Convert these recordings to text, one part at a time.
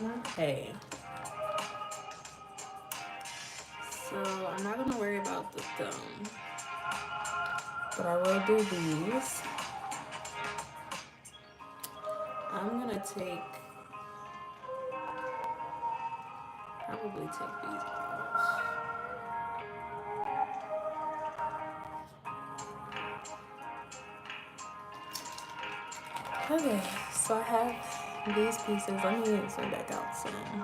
Okay. So I'm not gonna worry about the thumb, but I will do these. I'm gonna probably take these off. Okay, so I have these pieces. Let me zoom back out some.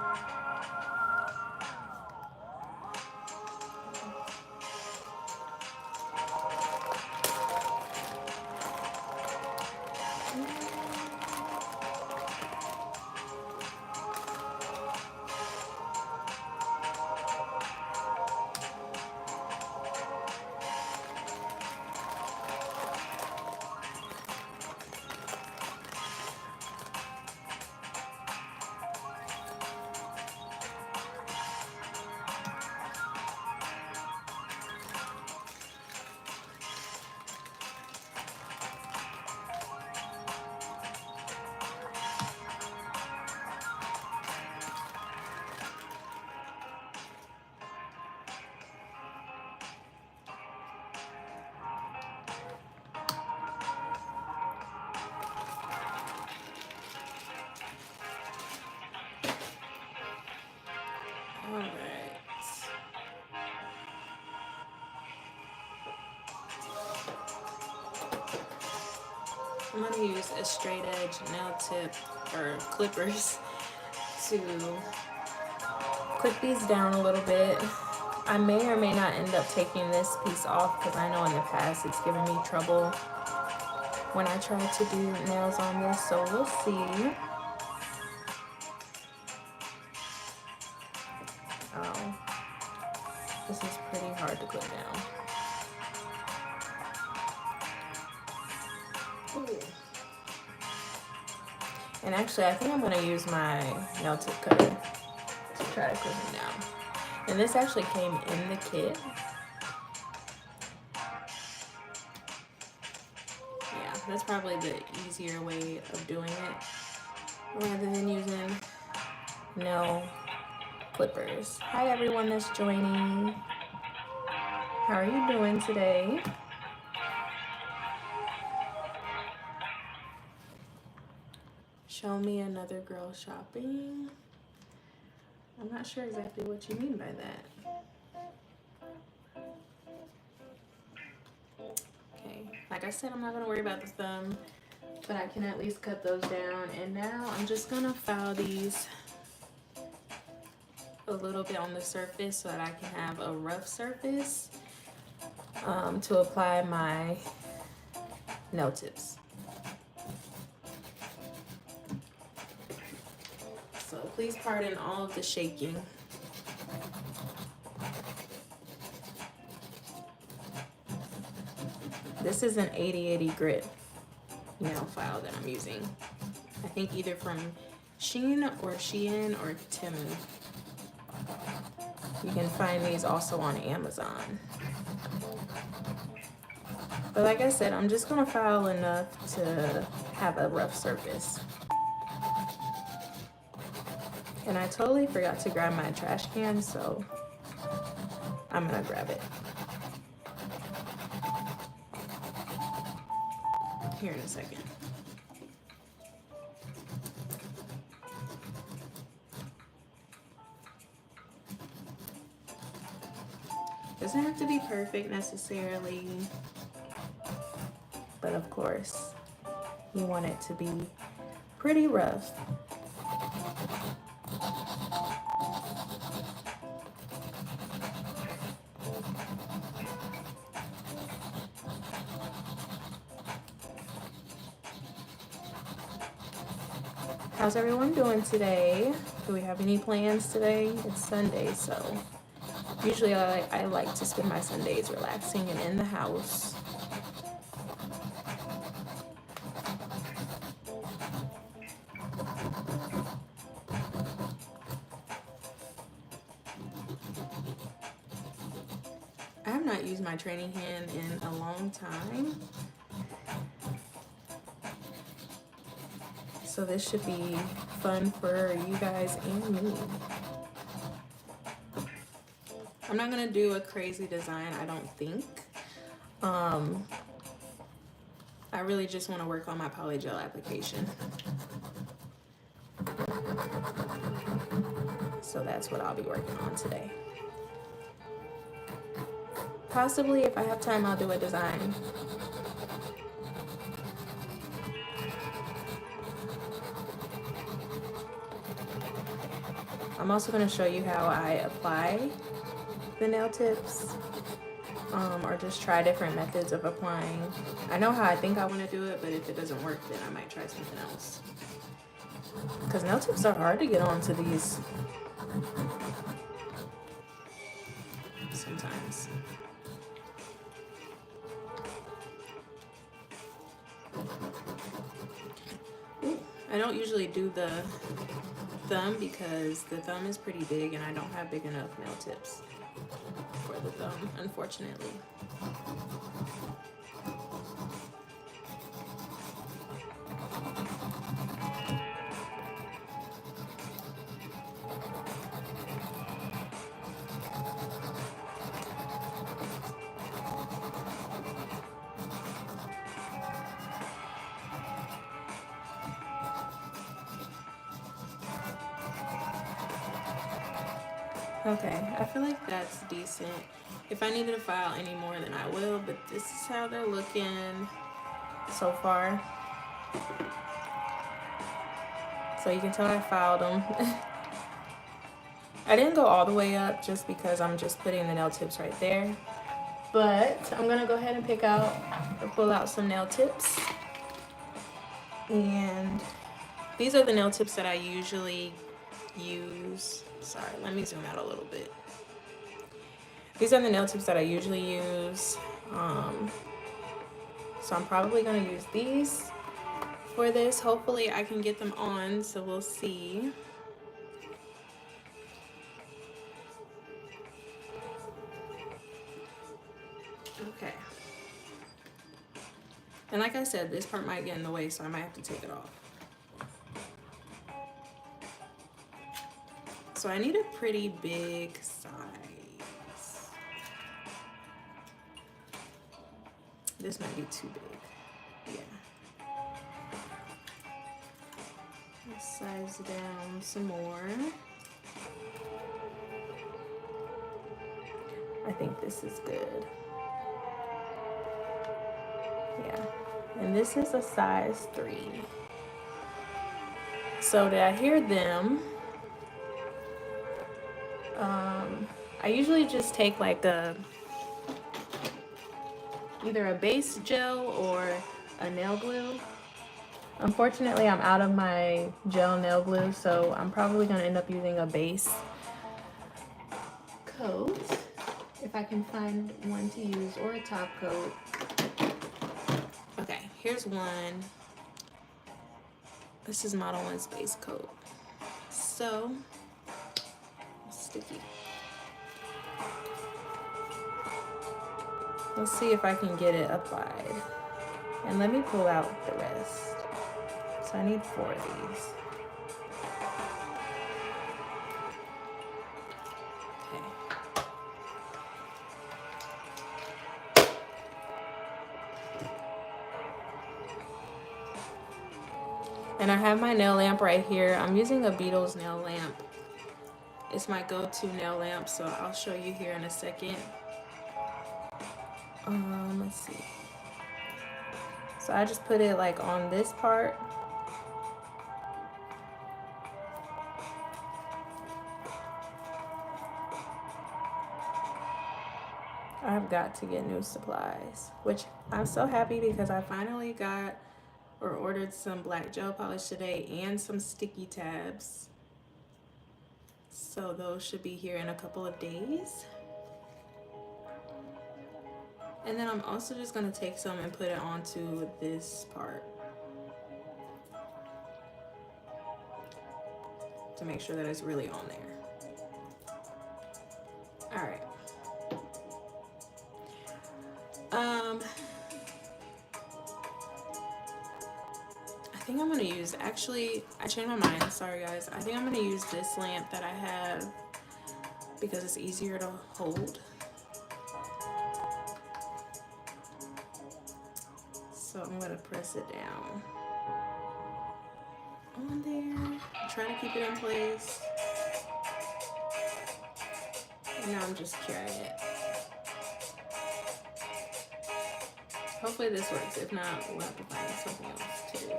Alright. I'm gonna use a straight edge nail tip or clippers to clip these down a little bit. I may or may not end up taking this piece off because I know in the past it's given me trouble when I try to do nails on this, so we'll see. Oh, this is pretty hard to clip down. Ooh. And actually, I think I'm gonna use my nail tip cutter to try to clip them down. And this actually came in the kit. Yeah, that's probably the easier way of doing it rather than using nail clippers. Hi everyone that's joining. How are you doing today? Show me another girl shopping. I'm not sure exactly what you mean by that. Okay, like I said, I'm not gonna worry about the thumb, but I can at least cut those down. And now I'm just gonna file these a little bit on the surface so that I can have a rough surface to apply my nail tips. So please pardon all of the shaking. This is an 80/80 grit nail file that I'm using. I think either from Shein or Temu. You can find these also on Amazon. But like I said, I'm just gonna file enough to have a rough surface. And I totally forgot to grab my trash can, so I'm gonna grab it here in a second. Doesn't have to be perfect necessarily, but of course, you want it to be pretty rough. How's everyone doing today? Do we have any plans today? It's Sunday, so usually I like to spend my Sundays relaxing and in the house. I have not used my training hand in a long time. So this should be fun for you guys and me. I'm not gonna do a crazy design, I don't think. I really just want to work on my polygel application. So that's what I'll be working on today. Possibly, if I have time, I'll do a design. I'm also going to show you how I apply the nail tips, or just try different methods of applying. I know how I think I want to do it, but if it doesn't work, then I might try something else. Because nail tips are hard to get onto these sometimes. I don't usually do the thumb because the thumb is pretty big and I don't have big enough nail tips for the thumb, unfortunately. Okay, I feel like that's decent. If I needed to file any more, then I will, but this is how they're looking so far. So you can tell I filed them. I didn't go all the way up just because I'm just putting the nail tips right there. But I'm gonna go ahead and pick out or pull out some nail tips. And these are the nail tips that I usually use. Sorry, let me zoom out a little bit. These are the nail tips that I usually use. So I'm probably gonna use these for this. Hopefully I can get them on, so we'll see. Okay. And like I said, this part might get in the way, so I might have to take it off. So I need a pretty big size. This might be too big. Yeah. Let's size down some more. I think this is good. Yeah. And this is a size 3. So did I hear them? I usually just take like either a base gel or a nail glue. Unfortunately, I'm out of my gel nail glue, so I'm probably gonna end up using a base coat if I can find one to use, or a top coat. Okay, here's one. This is Model 1's base coat. So, sticky. Let's see if I can get it applied. And let me pull out the rest. So I need 4 of these. Okay. And I have my nail lamp right here. I'm using a Beetle's nail lamp. It's my go-to nail lamp, so I'll show you here in a second. Let's see. So I just put it like on this part. I've got to get new supplies, which I'm so happy because I finally got or ordered some black gel polish today and some sticky tabs. So those should be here in a couple of days. And then I'm also just gonna take some and put it onto this part to make sure that it's really on there. All right. I think I'm gonna use, actually, I changed my mind, sorry guys. I think I'm gonna use this lamp that I have because it's easier to hold. So I'm gonna press it down on there, try to keep it in place. And now I'm just carrying it. Hopefully this works. If not, we'll have to find something else to do.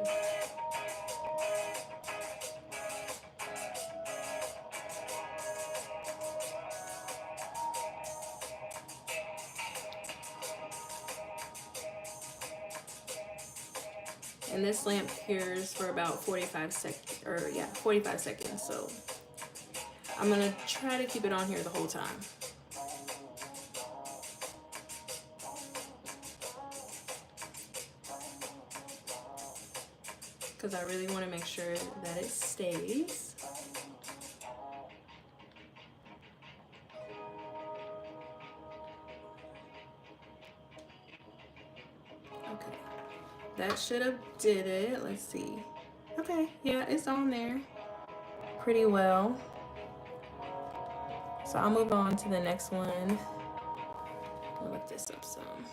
And this lamp cures for about 45 seconds, or yeah, 45 seconds. So I'm gonna try to keep it on here the whole time. Because I really want to make sure that it stays. Okay, that should have did it. Let's see. Okay, yeah, it's on there pretty well. So I'll move on to the next one. I'll lift this up some.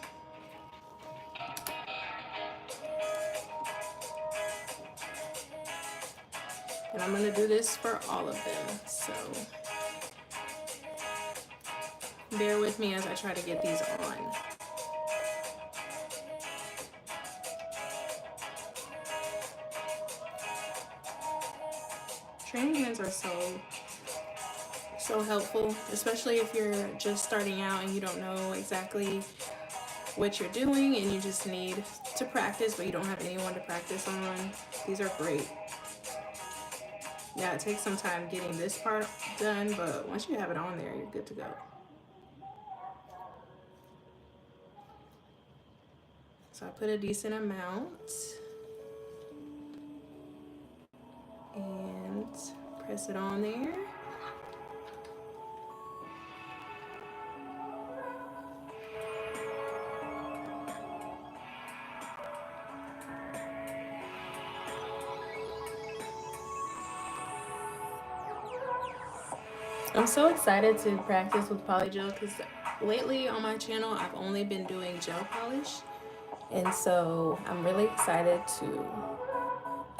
And I'm gonna do this for all of them, so bear with me as I try to get these on. Training hands are so helpful, especially if you're just starting out and you don't know exactly what you're doing and you just need to practice, but you don't have anyone to practice on. These are great. Yeah, it takes some time getting this part done, but once you have it on there, you're good to go. So I put a decent amount and press it on there. I'm so excited to practice with Polygel because lately on my channel I've only been doing gel polish, and so I'm really excited to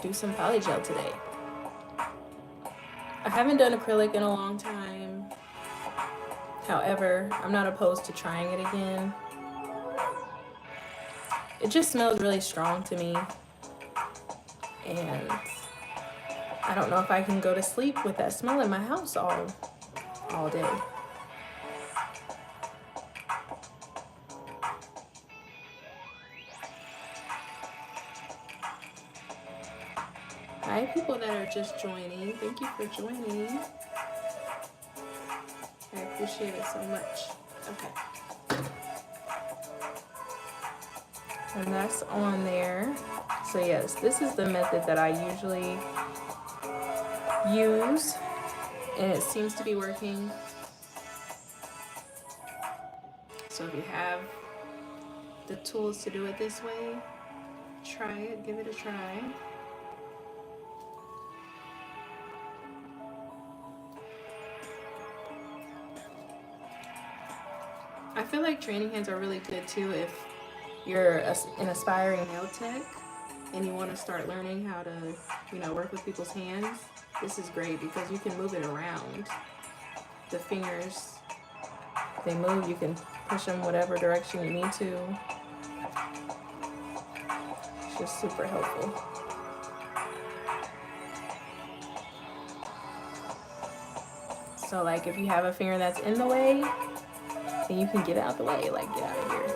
do some Polygel today. I haven't done acrylic in a long time. However, I'm not opposed to trying it again. It just smells really strong to me, and I don't know if I can go to sleep with that smell in my house all day. Hi, people that are just joining. Thank you for joining. I appreciate it so much. Okay. And that's on there. So yes, this is the method that I usually use, and it seems to be working. So if you have the tools to do it this way, try it, give it a try. I feel like training hands are really good too if you're an aspiring nail tech and you want to start learning how to, you know, work with people's hands. This is great because you can move it around. The fingers, they move, you can push them whatever direction you need to. It's just super helpful. So like if you have a finger that's in the way, then you can get out the way, like get out of here.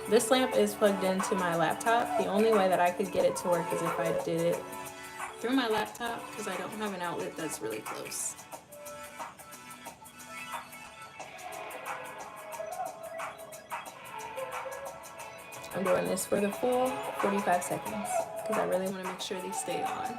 This lamp is plugged into my laptop. The only way that I could get it to work is if I did it through my laptop because I don't have an outlet that's really close. I'm doing this for the full 45 seconds because I really want to make sure these stay on.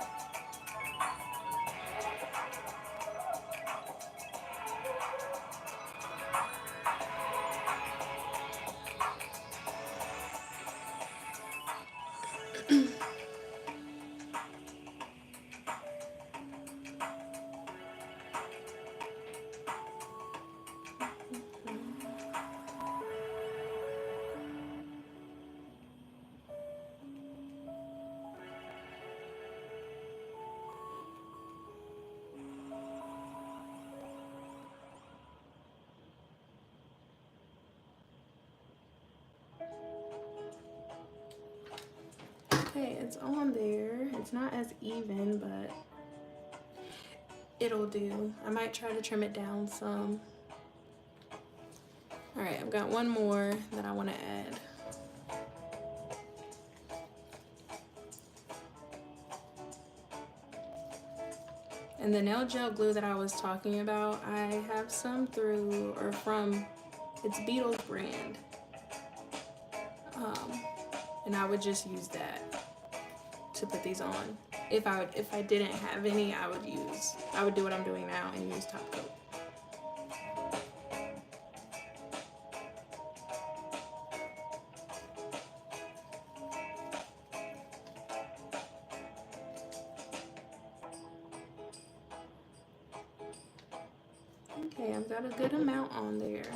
Okay, it's on there. It's not as even, but it'll do. I might try to trim it down some. All right, I've got one more that I want to add. And the nail gel glue that I was talking about, I have some through or from, it's Beetle's brand. And I would just use that to put these on. If I didn't have any, I would do what I'm doing now and use top coat. Okay, I've got a good amount on there.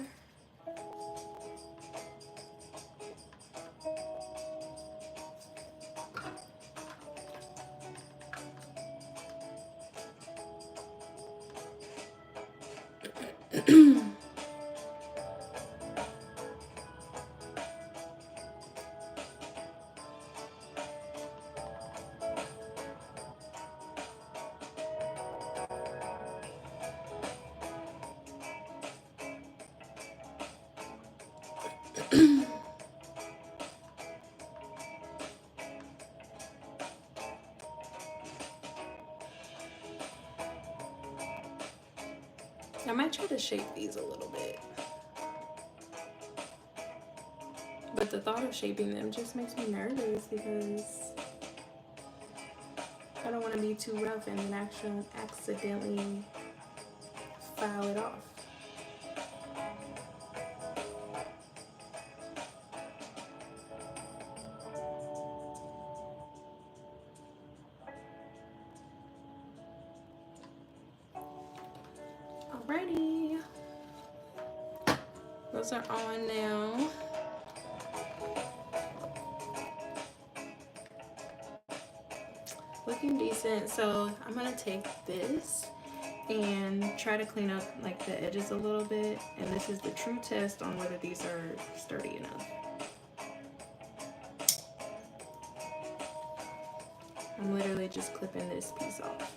I might try to shape these a little bit, but the thought of shaping them just makes me nervous because I don't want to be too rough and then accidentally file it off. Alrighty, those are on now. Looking decent, so I'm gonna take this and try to clean up like the edges a little bit, and this is the true test on whether these are sturdy enough. I'm literally just clipping this piece off.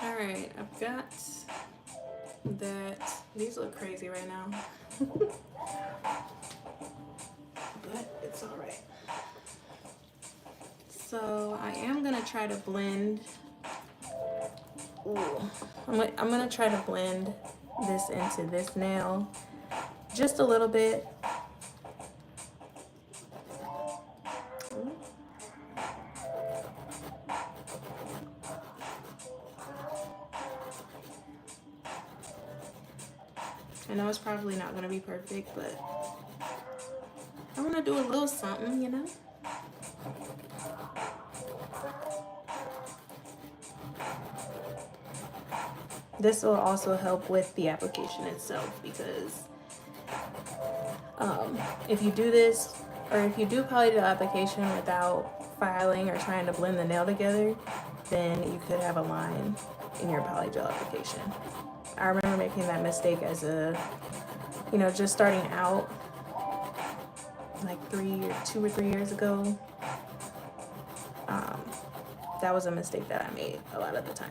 Alright, I've got that. These look crazy right now. But it's alright. So I am gonna try to blend. Ooh, I'm gonna try to blend this into this nail just a little bit. I know it's probably not going to be perfect, but I want to do a little something, you know? This will also help with the application itself because if you do this, or if you do polygel application without filing or trying to blend the nail together, then you could have a line in your polygel application. I remember making that mistake as a, just starting out. like 2 or 3 years ago. That was a mistake that I made a lot of the time.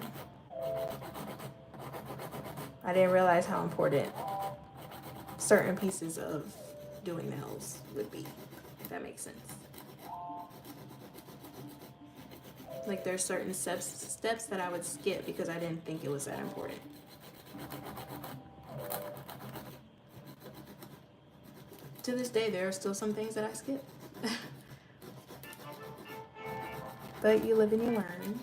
I didn't realize how important certain pieces of doing nails would be, if that makes sense. Like there's certain steps that I would skip because I didn't think it was that important. To this day, there are still some things that I skip. But you live and you learn.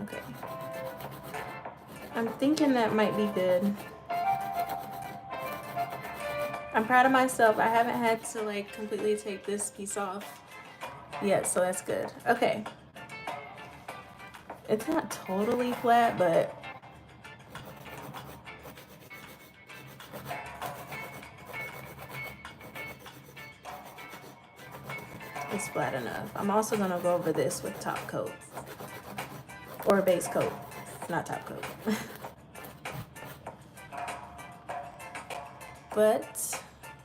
Okay. I'm thinking that might be good. I'm proud of myself. I haven't had to like completely take this piece off yet, so that's good. Okay. It's not totally flat, but it's flat enough. I'm also gonna go over this with top coat or base coat, not top coat. But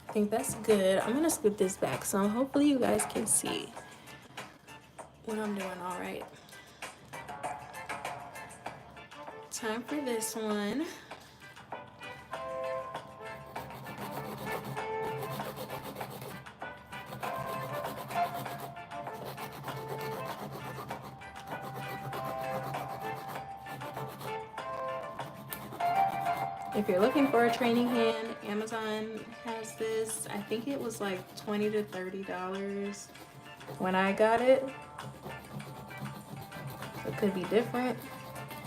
I think that's good. I'm gonna scoop this back so hopefully you guys can see what I'm doing. All right. Time for this one. If you're looking for a training hand, Amazon has this. I think it was like $20 to $30 when I got it. It could be different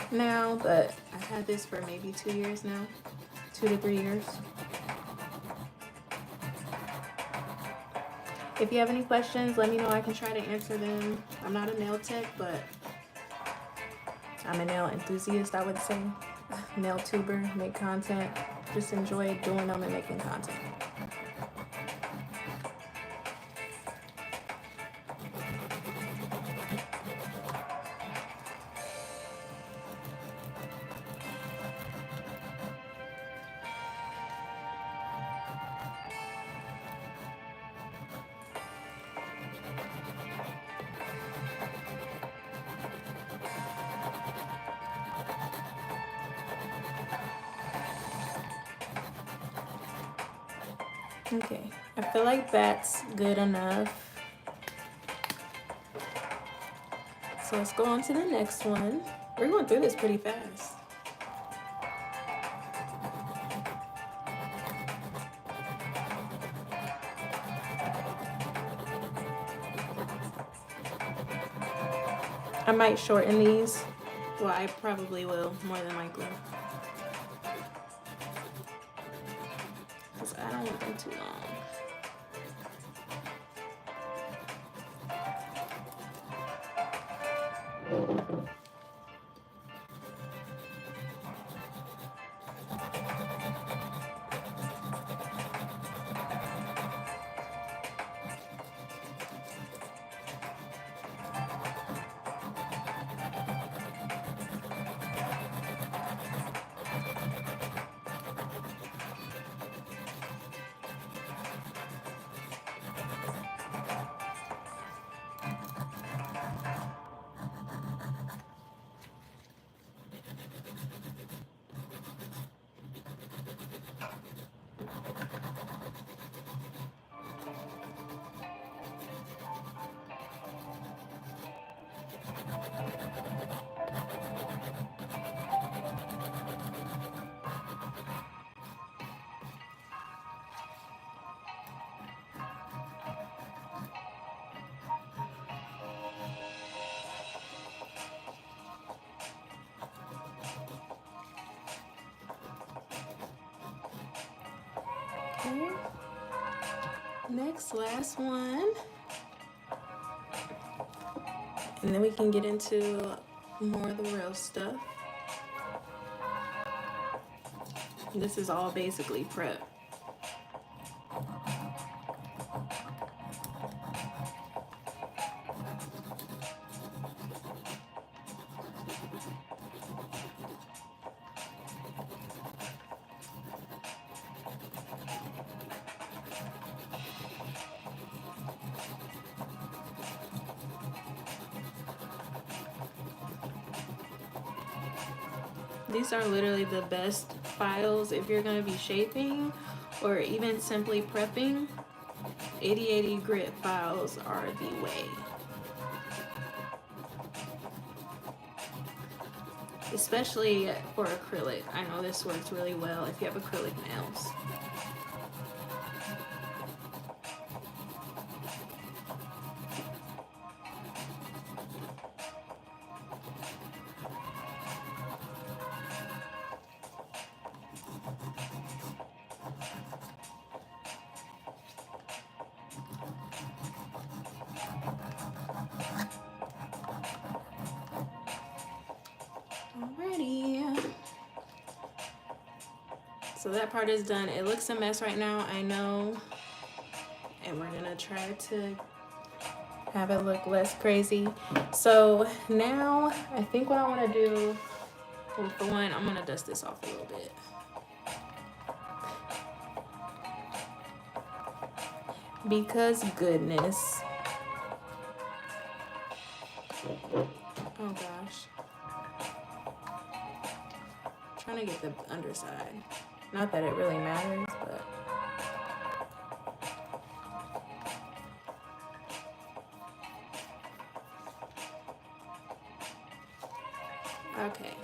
now, but I've had this for maybe 2 years now, 2 to 3 years. If you have any questions, let me know. I can try to answer them. I'm not a nail tech, but I'm a nail enthusiast, I would say. Nail tuber, make content, just enjoy doing them and making content. Okay, I feel like that's good enough. So let's go on to the next one. We're going through this pretty fast. I might shorten these. Well, I probably will, more than likely. Because I don't want them too long. Okay. Next, last one. And then we can get into more of the real stuff. This is all basically prep. These are literally the best files if you're going to be shaping or even simply prepping. 8080 grit files are the way. Especially for acrylic. I know this works really well if you have acrylic nails. Alrighty. So that part is done. It looks a mess right now, I know. And we're gonna try to have it look less crazy. So now I think what I wanna do, well, for one, I'm gonna dust this off a little bit. Because goodness. Oh gosh. I'm trying to get the underside. Not that it really matters, but. Okay.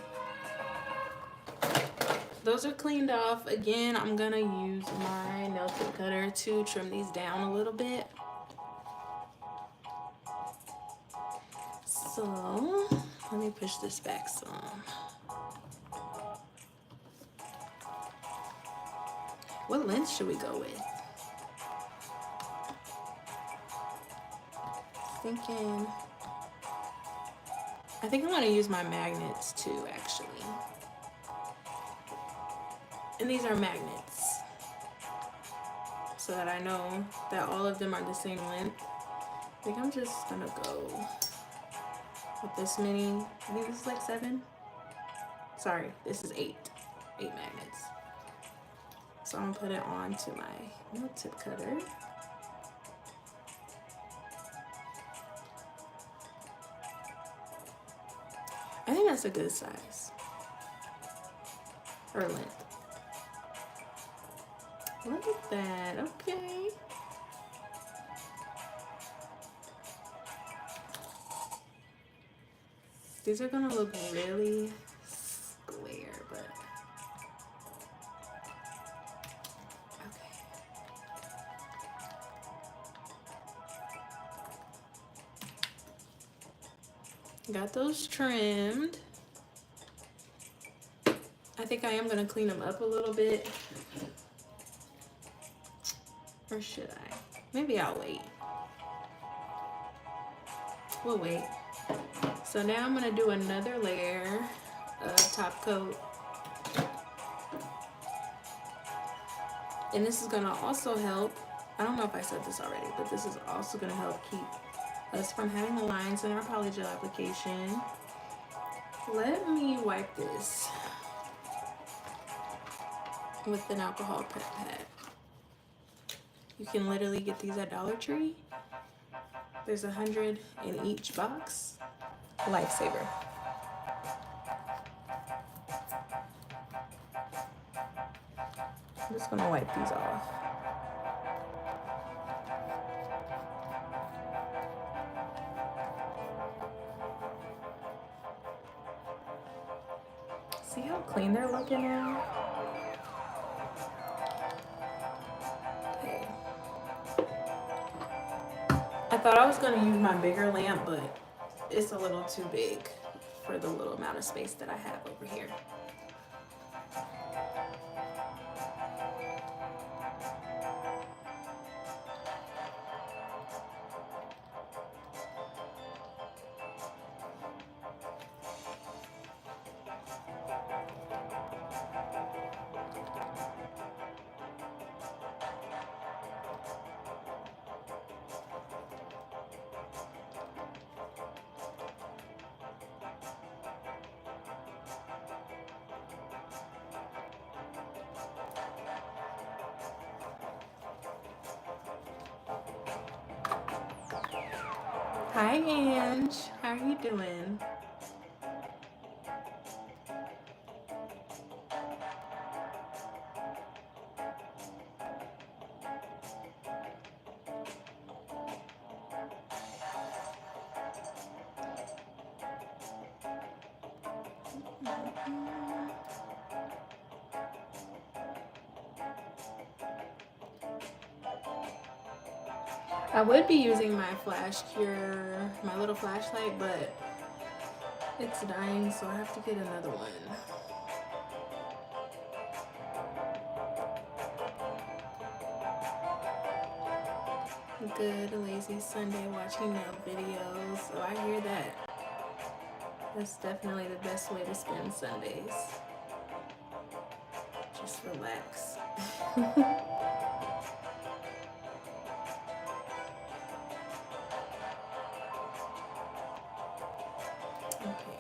Those are cleaned off. Again, I'm gonna use my nail tip cutter to trim these down a little bit. So, let me push this back some. What length should we go with? I think I'm gonna use my magnets too, actually. And these are magnets, so that I know that all of them are the same length. I think I'm just gonna go with this many. I think this is like 7. Sorry, this is 8 magnets. So I'm gonna put it onto my nail tip cutter. I think that's a good size, or length. Look at that, okay. These are gonna look really square, but okay. Got those trimmed. I think I am gonna clean them up a little bit. Or should I? Maybe I'll wait. We'll wait. So now I'm gonna do another layer of top coat. And this is gonna also help, I don't know if I said this already, but this is also gonna help keep us from having the lines in our polygel application. Let me wipe this with an alcohol prep pad. You can literally get these at Dollar Tree. There's 100 in each box. Lifesaver. I'm just gonna wipe these off. See how clean they're looking now? Okay. I thought I was gonna use my bigger lamp, but it's a little too big for the little amount of space that I have over here. Hi, Ange. How are you doing? I would be using my flash cure, my little flashlight, but it's dying, so I have to get another one. Good lazy Sunday watching nail videos. So I hear that. That's definitely the best way to spend Sundays. Just relax. Okay.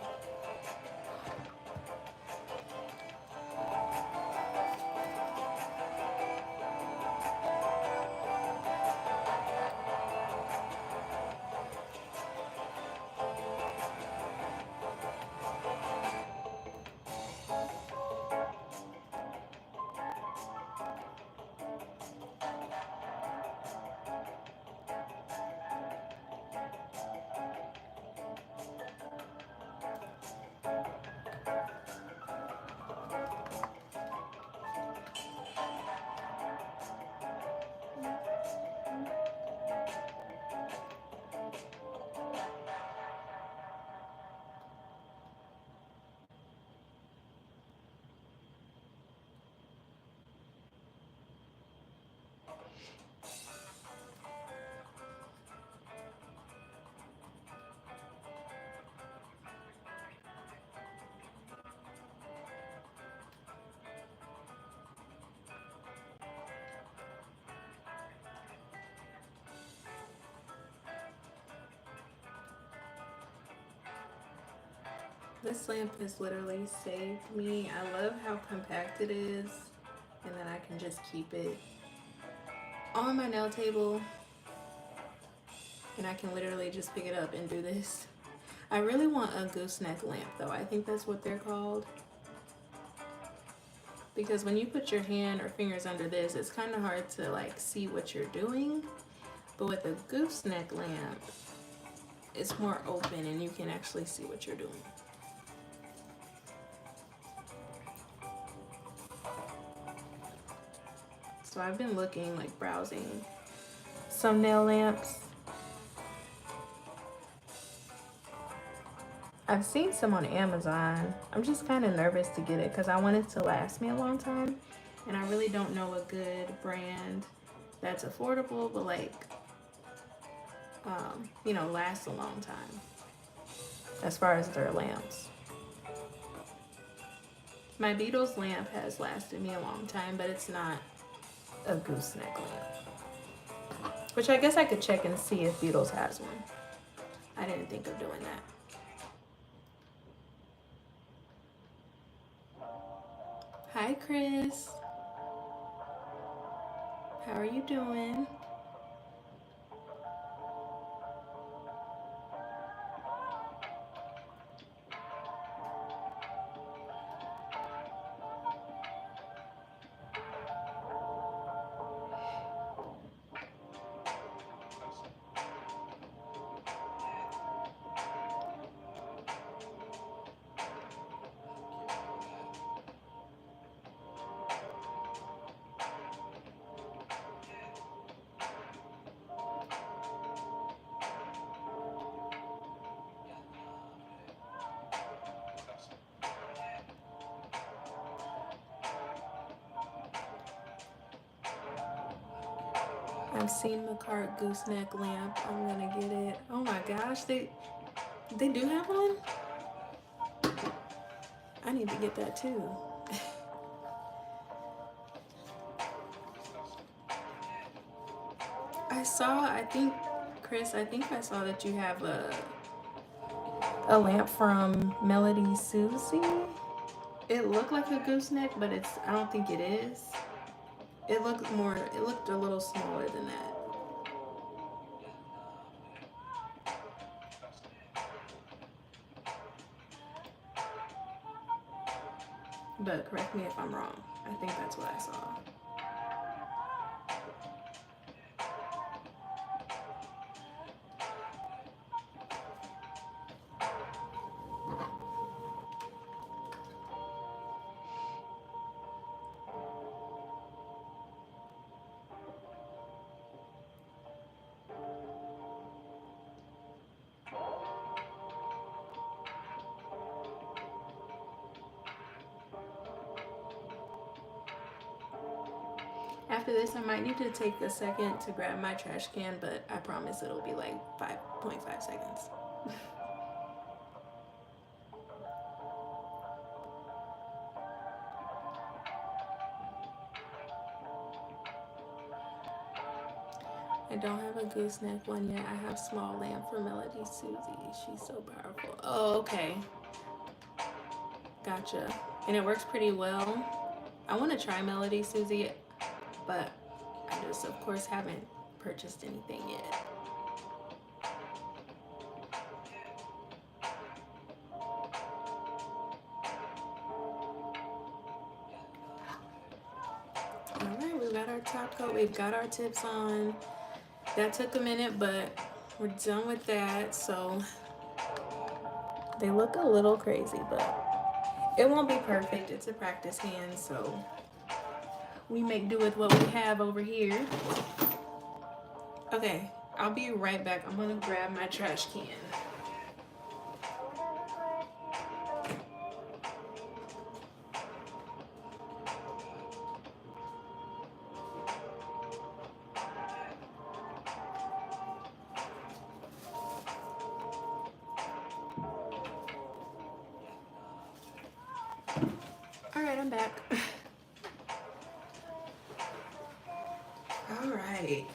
This lamp has literally saved me. I love how compact it is, and then I can just keep it on my nail table, and I can literally just pick it up and do this. I really want a gooseneck lamp though. I think that's what they're called. Because when you put your hand or fingers under this, it's kind of hard to like see what you're doing. But with a gooseneck lamp, it's more open and you can actually see what you're doing. So I've been looking, like browsing some nail lamps. I've seen some on Amazon. I'm just kind of nervous to get it because I want it to last me a long time. And I really don't know a good brand that's affordable, but like, you know, lasts a long time as far as their lamps. My Beatles lamp has lasted me a long time, but it's not a gooseneck lamp. Which I guess I could check and see if Beatles has one. I didn't think of doing that. Hi, Chris. How are you doing? I've seen McCart gooseneck lamp. I'm gonna get it. Oh my gosh, they do have one? I need to get that too. I think, Chris, I think I saw that you have a lamp from Melody Susie. It looked like a gooseneck, but I don't think it is. It looked a little smaller than that. But correct me if I'm wrong. I think that's what I saw. After this, I might need to take a second to grab my trash can, but I promise it'll be like 5.5 seconds. I don't have a gooseneck one yet. I have Small Lamb for Melody Susie. She's so powerful. Oh, okay. Gotcha. And it works pretty well. I want to try Melody Susie, but I just, of course, haven't purchased anything yet. Alright, we've got our top coat. We've got our tips on. That took a minute, but we're done with that. So they look a little crazy, but it won't be perfect. It's a practice hand, so we make do with what we have over here. Okay, I'll be right back. I'm gonna grab my trash can. Alright, I'm back. Alright.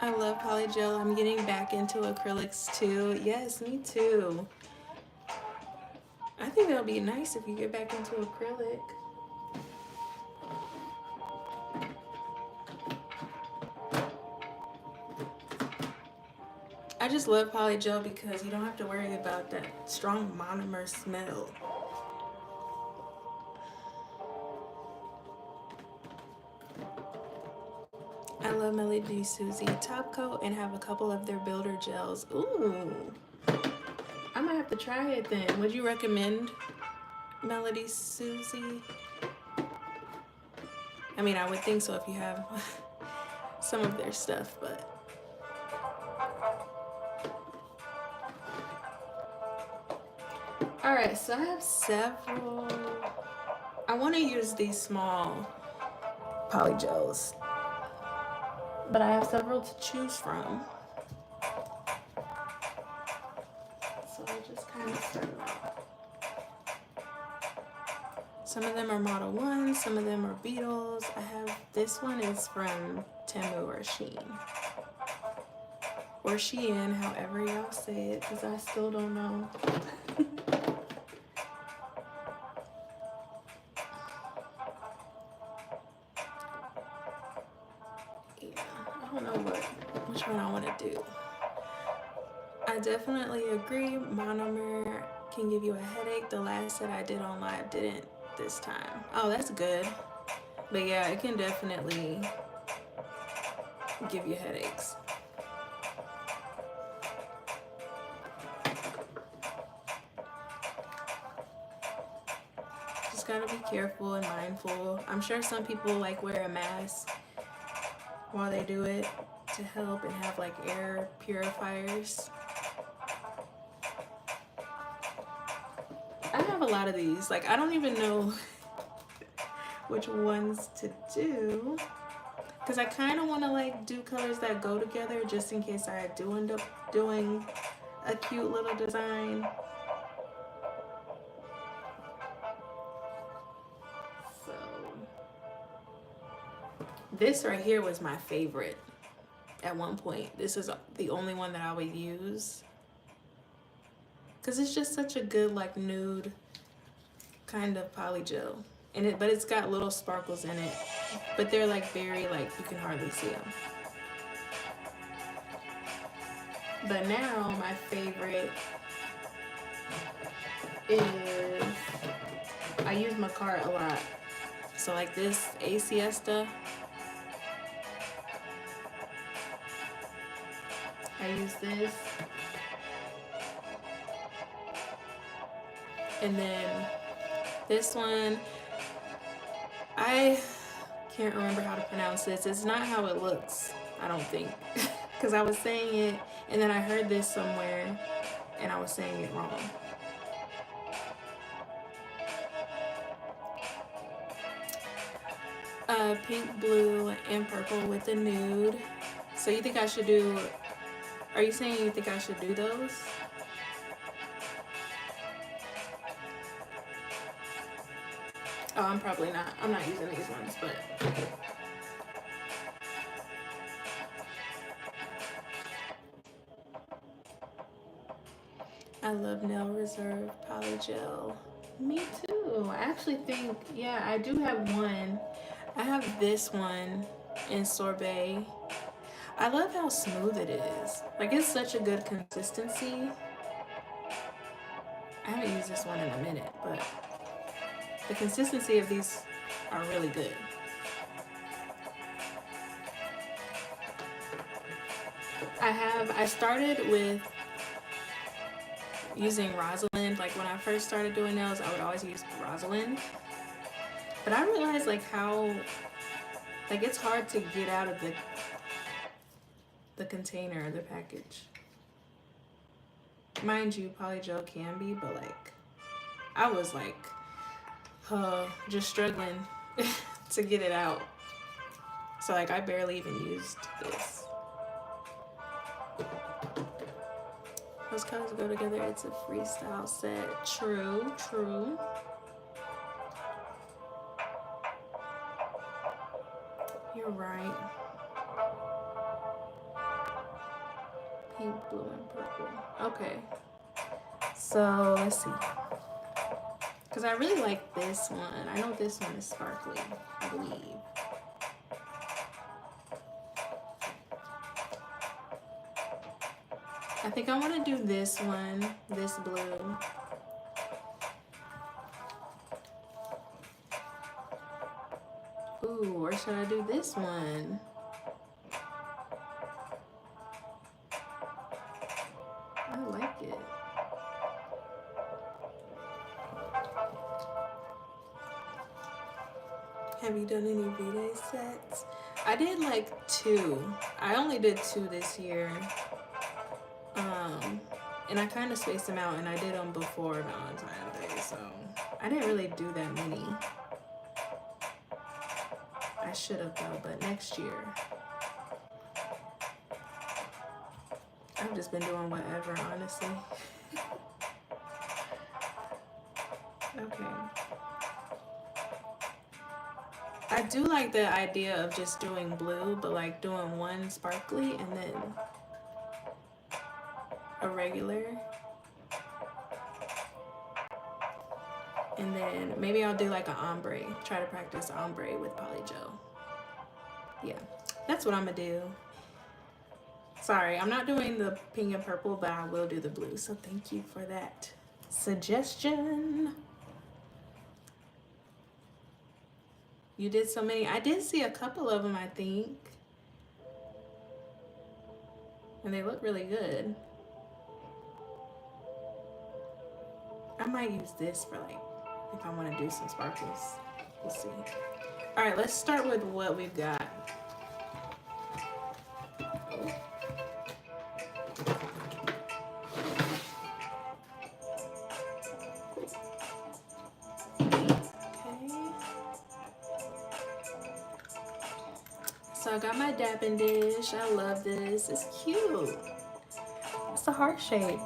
I love Polygel. I'm getting back into acrylics too. Yes, me too. I think that'll be nice if you get back into acrylic. I just love Polygel because you don't have to worry about that strong monomer smell. I love Melody Susie top coat and have a couple of their builder gels. Ooh, I might have to try it then. Would you recommend Melody Susie? I mean, I would think so if you have some of their stuff, but all right, so I have several. I want to use these small polygels, but I have several to choose from. So I just kind of start off. Some of them are Model 1, some of them are Beetles. I have, this one is from Temu or Shein. Or Shein, however y'all say it, because I still don't know. Yeah, I don't know which one I want to do. I definitely agree, monomer can give you a headache. The last set I did on live didn't this time. Oh, that's good. But yeah, it can definitely give you headaches. Just gotta be careful and mindful. I'm sure some people like wear a mask while they do it to help and have like air purifiers. I have a lot of these. Like, I don't even know which ones to do because I kind of want to like do colors that go together just in case I do end up doing a cute little design. So this right here was my favorite at one point. This is the only one that I would use because it's just such a good like nude kind of polygel. But it's got little sparkles in it, but they're like very like you can hardly see them. But now my favorite is, I use my cart a lot. So like this A Siesta, I use this. And then this one, I can't remember how to pronounce this. It's not how it looks, I don't think. Because I was saying it, and then I heard this somewhere, and I was saying it wrong. pink, blue, and purple with the nude. So you think I should do, are you saying you think I should do those? Oh, I'm probably not. I'm not using these ones, but I love Nail Reserve Polygel. Me too. I actually think, yeah, I do have one. I have this one in Sorbet. I love how smooth it is. Like, it's such a good consistency. I haven't used this one in a minute, but the consistency of these are really good. I started with using Rosalind. Like, when I first started doing nails, I would always use Rosalind. But I realized, like, how, like, it's hard to get out of the container, the package. Mind you, polygel can be, but, like, I was, like, just struggling to get it out. So, like, I barely even used this. Those colors go together. It's a freestyle set. True, true. You're right. Pink, blue, and purple. Okay. So, let's see. Because I really like this one. I know this one is sparkly, I believe. I think I want to do this one, this blue. Ooh, or should I do this one? I like it. Have you done any V-Day sets? I did like 2. I only did 2 this year. And I kind of spaced them out, and I did them before Valentine's Day, so I didn't really do that many. I should have though, but next year. I've just been doing whatever, honestly. Okay. I do like the idea of just doing blue, but like doing one sparkly and then a regular. And then maybe I'll do like an ombre. Try to practice ombre with polygel. Yeah, that's what I'm gonna do. Sorry, I'm not doing the pink and purple, but I will do the blue. So thank you for that suggestion. You did so many. I did see a couple of them, I think. And they look really good. I might use this for like, if I want to do some sparkles. We'll see. All right, let's start with what we've got. So I got my dapping dish. I love this. It's cute. It's a heart shape.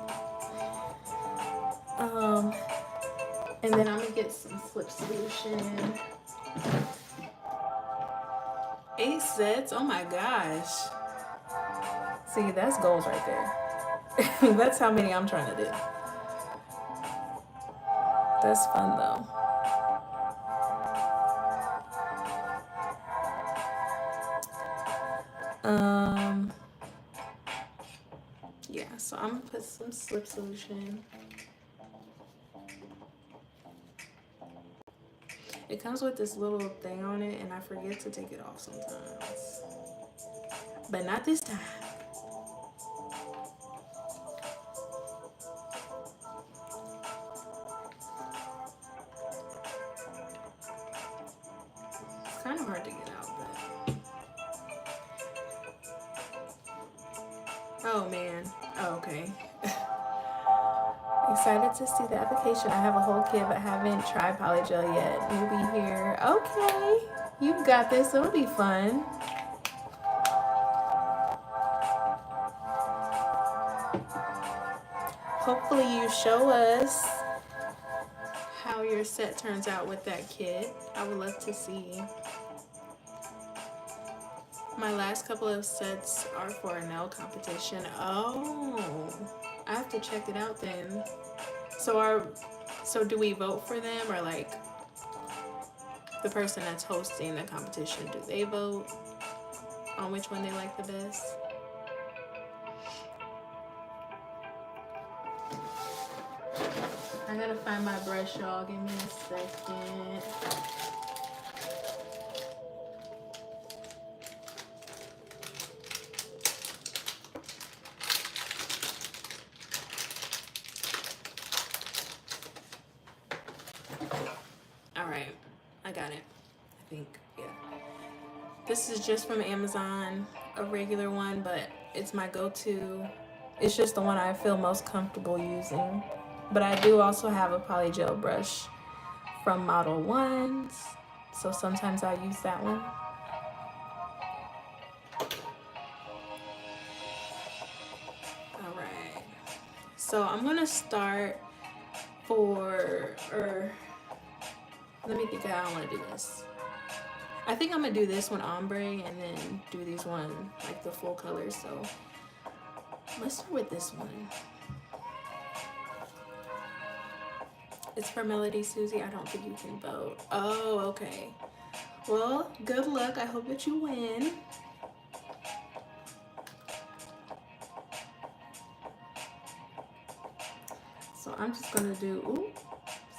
And then I'm gonna get some slip solution. 8 sets. Oh my gosh. See, that's goals right there. That's how many I'm trying to do. That's fun though. Yeah, so I'm gonna put some slip solution. It comes with this little thing on it, and I forget to take it off sometimes. But not this time. It's kind of hard to get out, but... Oh, man. Oh, okay. Excited to see the application. I have a whole kit, but haven't tried polygel yet. Newbie here. Okay. You've got this. It'll be fun. Hopefully you show us how your set turns out with that kit. I would love to see. My last couple of sets are for a nail competition. Oh, I have to check it out then. So do we vote for them, or like the person that's hosting the competition, do they vote on which one they like the best? I gotta find my brush, y'all. Give me a second. All right, I got it. I think, yeah. This is just from Amazon, a regular one, but it's my go-to. It's just the one I feel most comfortable using. But I do also have a polygel brush from Model 1s, so sometimes I use that one. All right, so I'm gonna start let me think how I want to do this. I think I'm gonna do this one ombre and then do these one like the full color. So let's start with this one. It's for Melody Susie. I don't think you can vote. Oh, okay. Well, good luck. I hope that you win. So I'm just gonna do, ooh,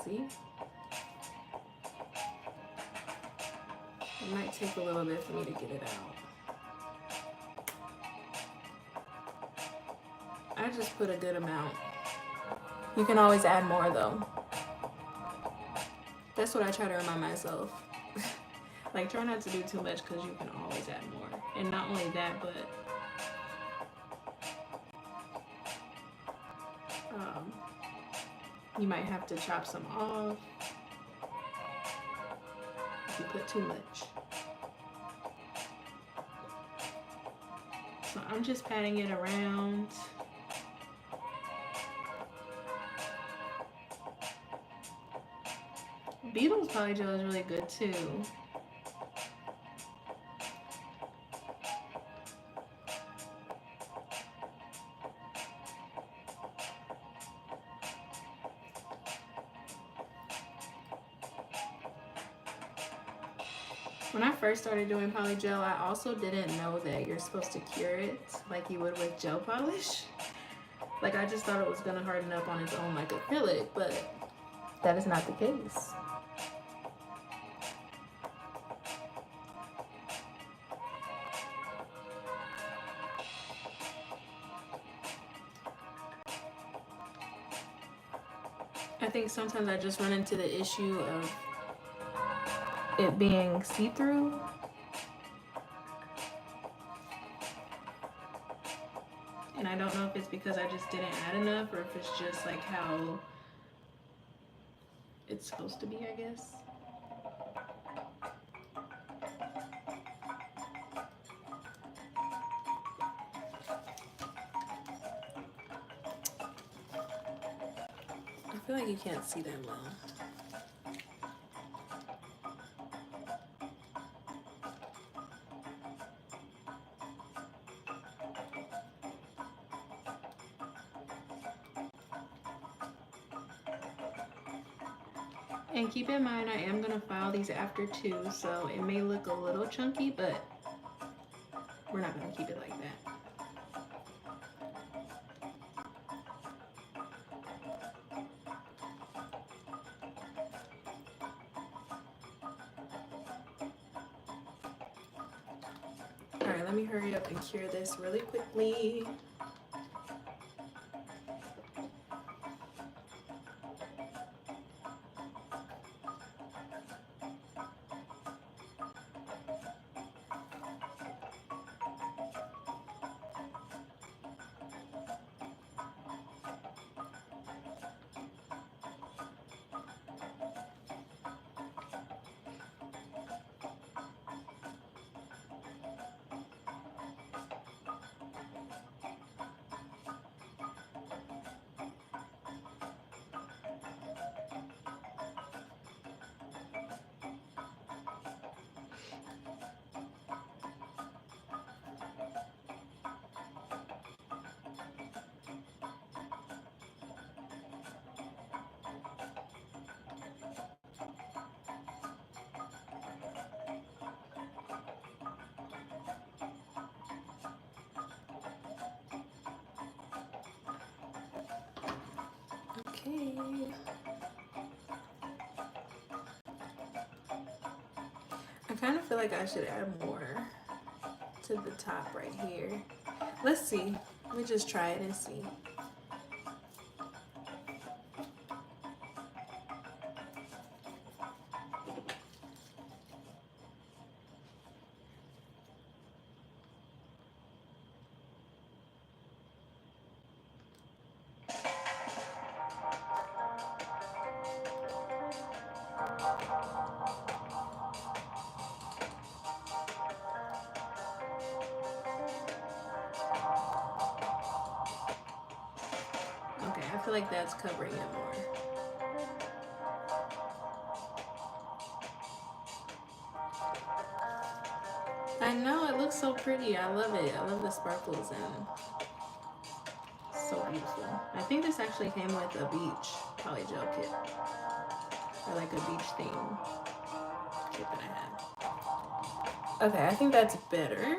see? It might take a little bit for me to get it out. I just put a good amount. You can always add more though. That's what I try to remind myself. Like, try not to do too much because you can always add more. And not only that, but you might have to chop some off if you put too much. So I'm just patting it around. Beetle's polygel is really good too. When I first started doing polygel, I also didn't know that you're supposed to cure it like you would with gel polish. Like, I just thought it was gonna harden up on its own like acrylic, but that is not the case. I think sometimes I just run into the issue of it being see-through. And I don't know if it's because I just didn't add enough or if it's just like how it's supposed to be, I guess. I feel like you can't see that well. And keep in mind, I am gonna file these after too, so it may look a little chunky, but we're not gonna keep it like that. All right, let me hurry up and cure this really quickly. Okay. I kind of feel like I should add more to the top right here. Let's see. Let me just try it and see. Okay, I feel like that's covering it more. I know, it looks so pretty. I love it. I love the sparkles and so beautiful. I think this actually came with a beach polygel kit. Or like a beach theme kit that I had. Okay, I think that's better.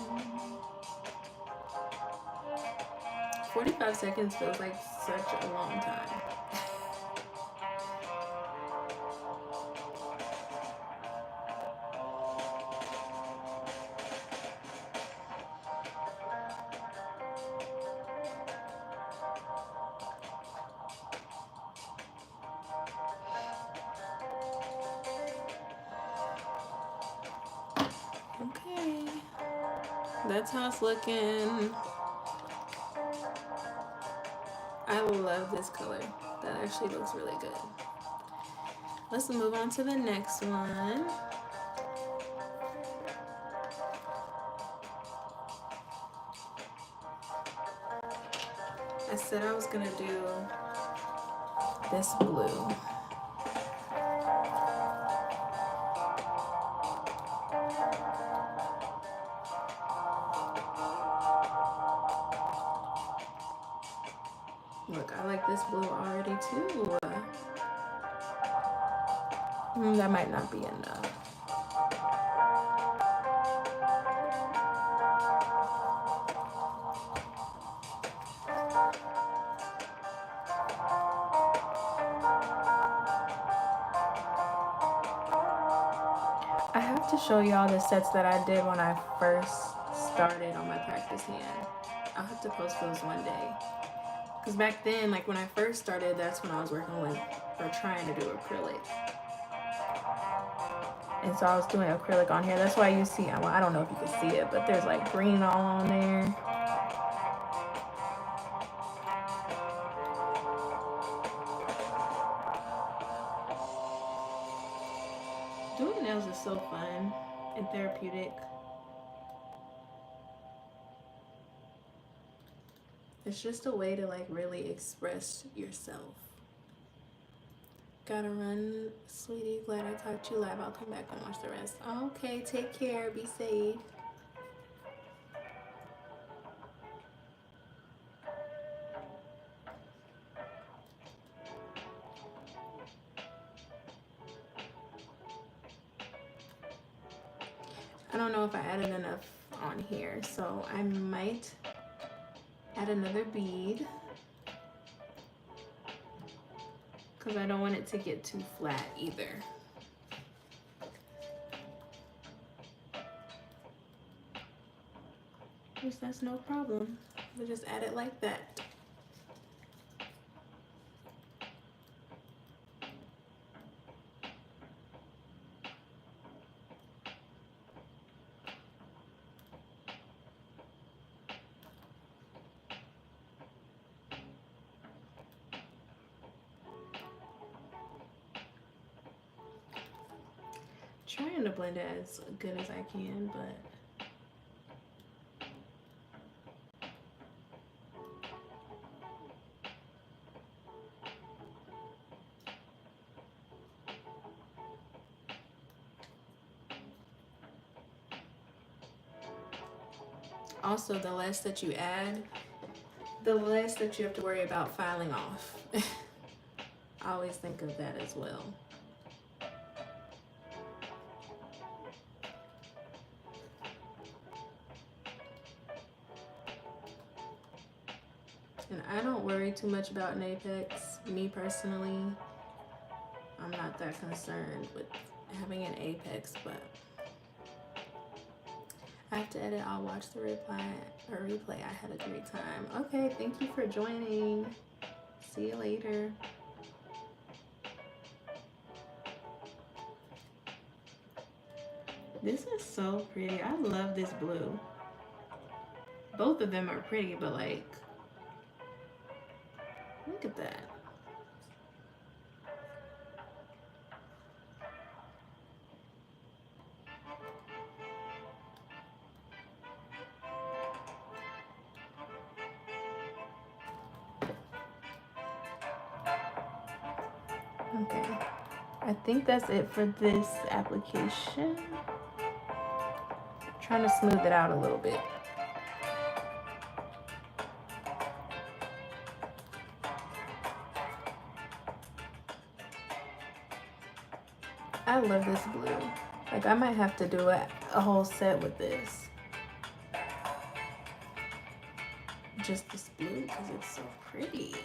Mm-hmm. 45 seconds feels like such a long time. Okay, that's how it's looking. I love this color. That actually looks really good. Let's move on to the next one. I said I was gonna do this blue. Look, I like this blue already too. That might not be enough. I have to show y'all the sets that I did when I first started on my practice hand. I'll have to post those one day. Because back then, like when I first started, that's when I was working with or trying to do acrylic. And so I was doing acrylic on here. That's why you see, well, I don't know if you can see it, but there's like green all on there. Doing nails is so fun and therapeutic. It's just a way to like really express yourself. Gotta run, sweetie. Glad I caught you live. I'll come back and watch the rest. Okay, take care. Be safe. I don't know if I added enough on here, so I might add another bead because I don't want it to get too flat either. Which that's no problem. We'll just add it like that. Trying to blend it as good as I can, but Also, the less that you add, the less that you have to worry about filing off. I always think of that as well. And I don't worry too much about an apex. Me personally, I'm not that concerned with having an apex, but I have to edit. I'll watch the replay. I had a great time. Okay, thank you for joining. See you later. This is so pretty. I love this blue. Both of them are pretty, but like, look at that. Okay, I think that's it for this application. I'm trying to smooth it out a little bit. I love this blue. Like, I might have to do a whole set with this. Just this blue because it's so pretty.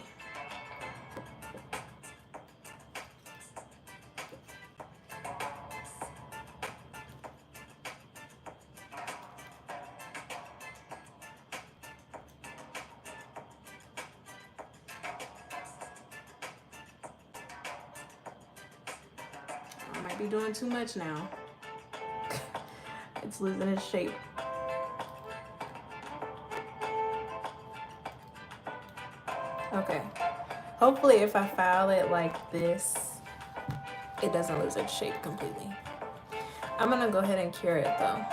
I might be doing too much now. It's losing its shape. Okay. Hopefully if I file it like this, it doesn't lose its shape completely. I'm gonna go ahead and cure it though.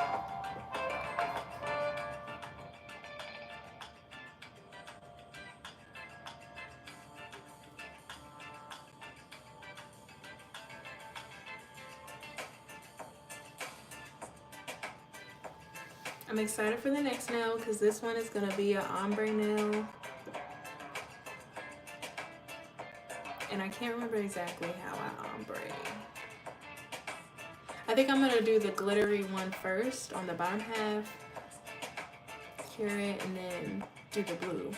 I'm excited for the next nail because this one is gonna be an ombre nail. And I can't remember exactly how I ombre. I think I'm gonna do the glittery one first on the bottom half, cure it, and then do the blue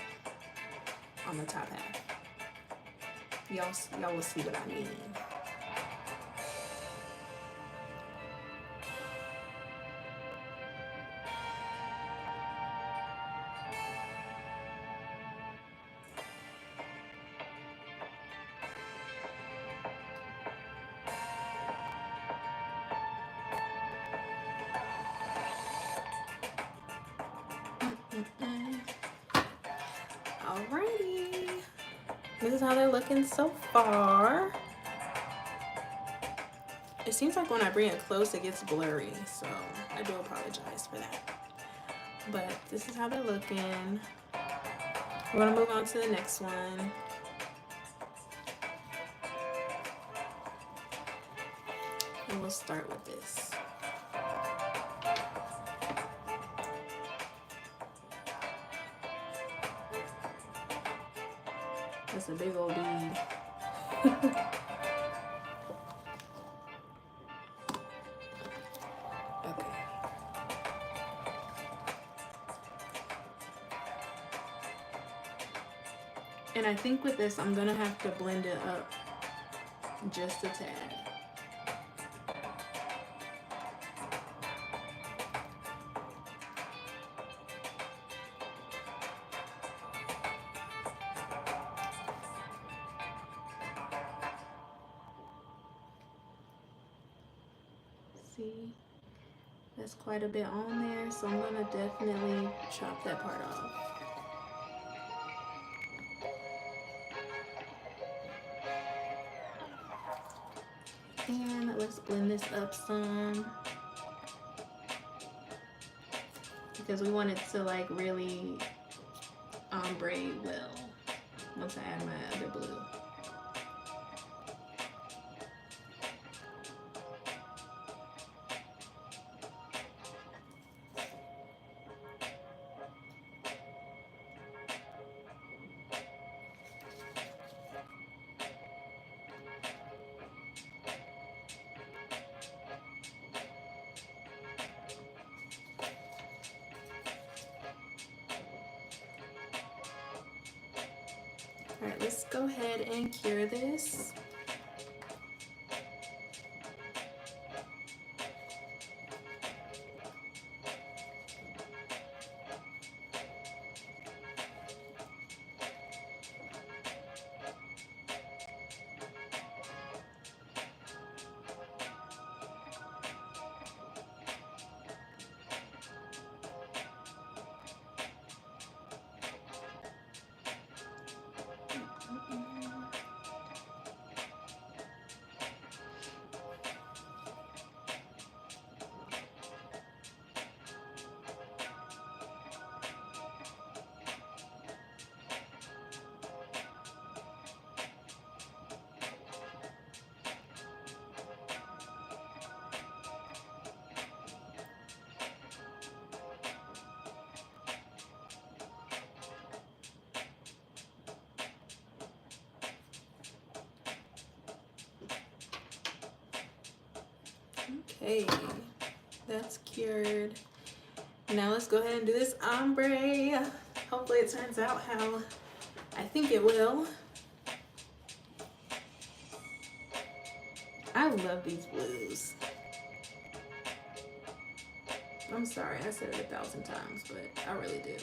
on the top half. Y'all will see what I mean. Alrighty, this is how they're looking so far. It seems like when I bring it close, it gets blurry, so I do apologize for that. But this is how they're looking. We're gonna move on to the next one. And we'll start with this. That's a big old bead. Okay. And I think with this, I'm gonna have to blend it up just a tad. See, that's quite a bit on there, so I'm gonna definitely chop that part off. And let's blend this up some because we want it to like really ombre well once I add my other blue. Alright, let's go ahead and cure this. Okay, that's cured. Now let's go ahead and do this ombre. Hopefully it turns out how I think it will. I love these blues. I'm sorry, I said it 1,000 times, but I really do.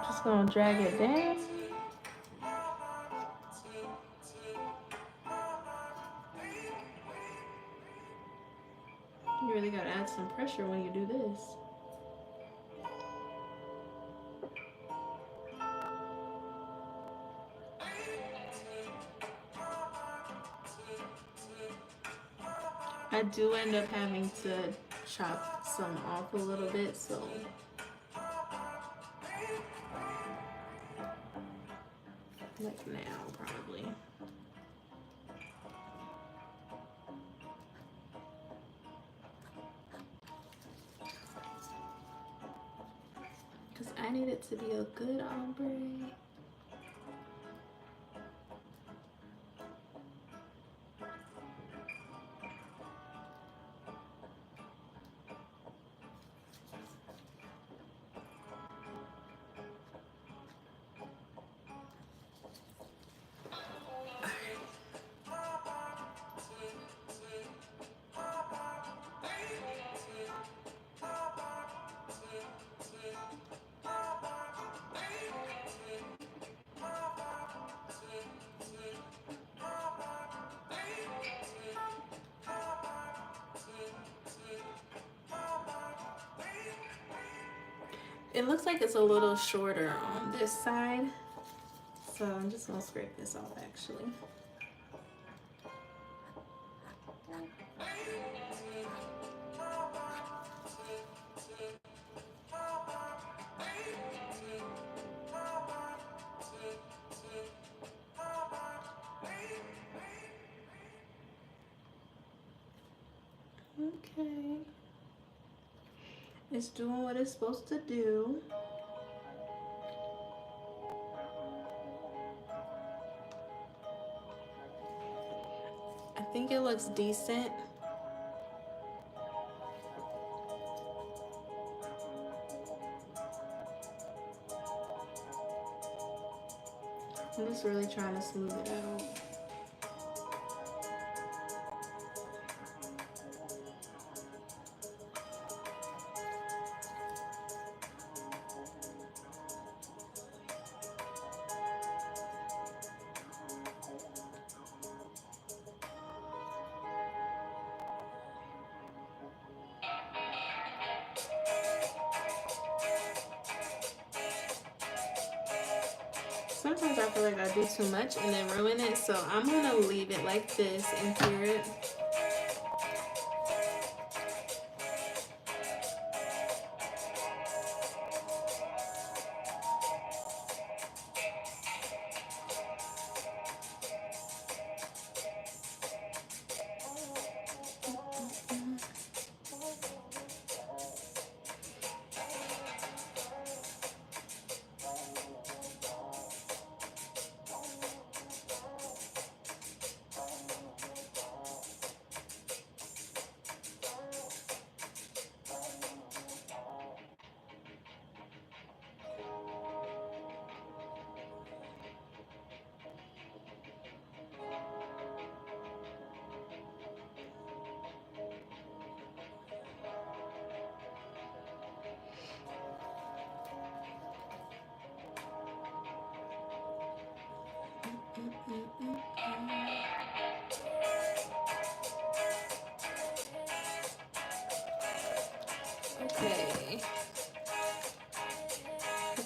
Just gonna drag it down. You really gotta add some pressure when you do this. I do end up having to chop some off a little bit, so like now probably. Because I need it to be a good ombre. It looks like it's a little shorter on this side, so I'm just gonna scrape this off actually. Okay. It's doing what it's supposed to do. I think it looks decent. I'm just really trying to smooth it out. Sometimes I feel like I do too much and then ruin it, so I'm gonna leave it like this and cure it.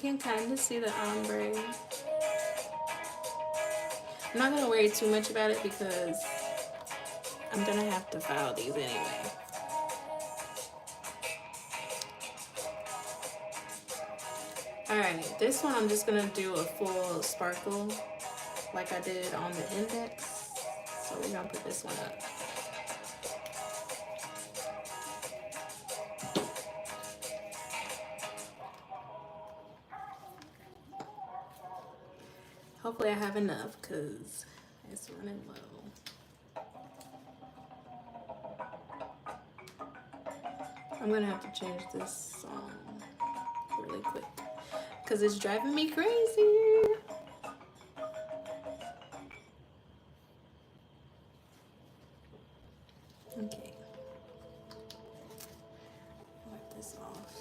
can kind of see the ombre. I'm not going to worry too much about it because I'm going to have to file these anyway. Alright, this one I'm just going to do a full sparkle like I did on the index. So we're going to put this one up. Hopefully I have enough because it's running low. I'm going to have to change this song really quick because it's driving me crazy. Okay. Wipe this off.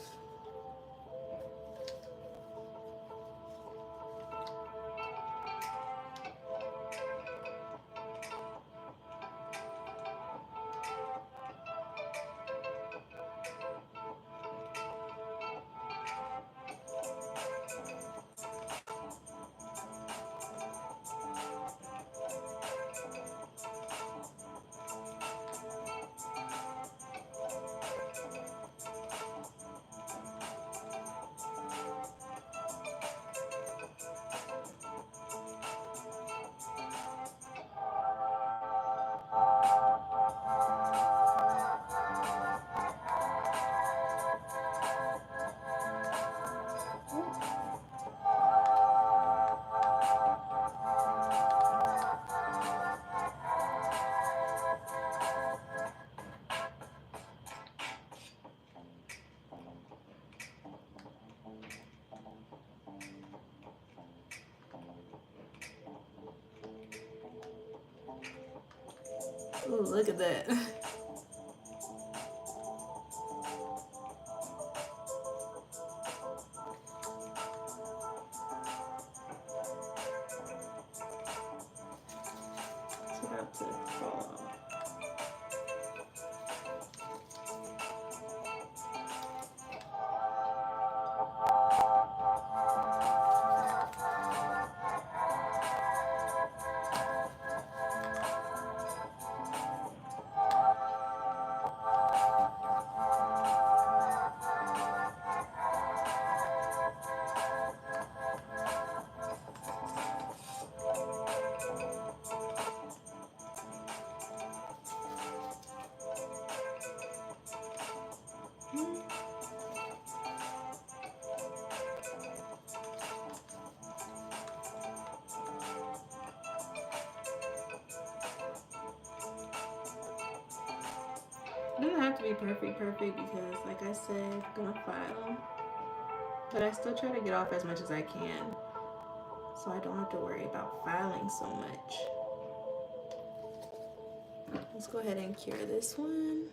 Ooh, look at that. It's about to fall off. It doesn't have to be perfect because like I said, I'm gonna file. But I still try to get off as much as I can. So I don't have to worry about filing so much. Let's go ahead and cure this one.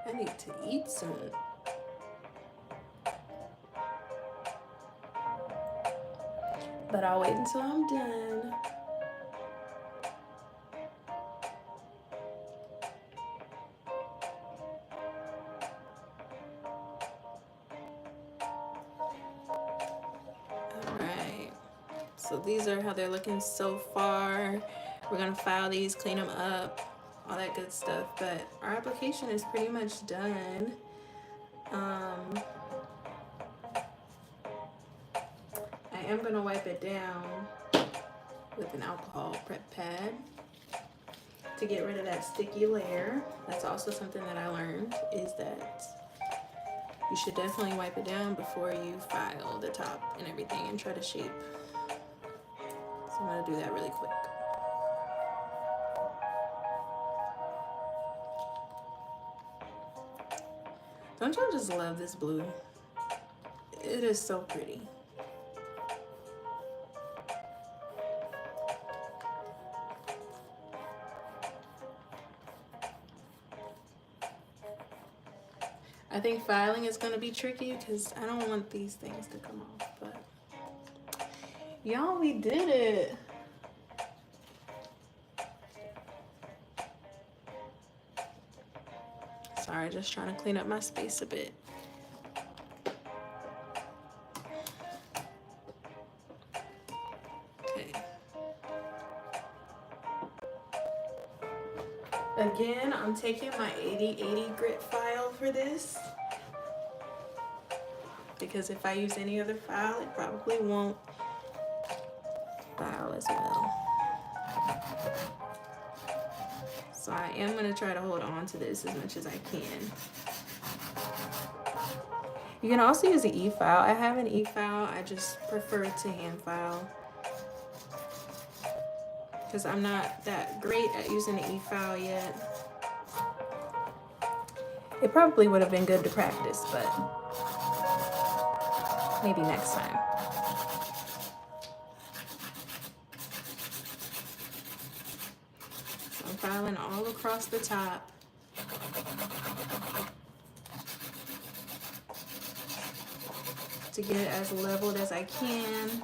I need to eat soon. But I'll wait until I'm done. Alright. So these are how they're looking so far. We're gonna file these, clean them up, all that good stuff. But our application is pretty much done. I am gonna wipe it down with an alcohol prep pad to get rid of that sticky layer. That's also something that I learned, is that you should definitely wipe it down before you file the top and everything and try to shape So I'm gonna do that really quick. Don't y'all just love this blue? It is so pretty. I think filing is gonna be tricky because I don't want these things to come off, but y'all, we did it. Sorry, just trying to clean up my space a bit. Okay. Again, I'm taking my 8080 grit file for this, because if I use any other file, it probably won't file as well. So I am going to try to hold on to this as much as I can. You can also use an e-file. I have an e-file. I just prefer to hand file because I'm not that great at using an e-file yet. It probably would have been good to practice, but maybe next time. So I'm filing all across the top. To get it as leveled as I can.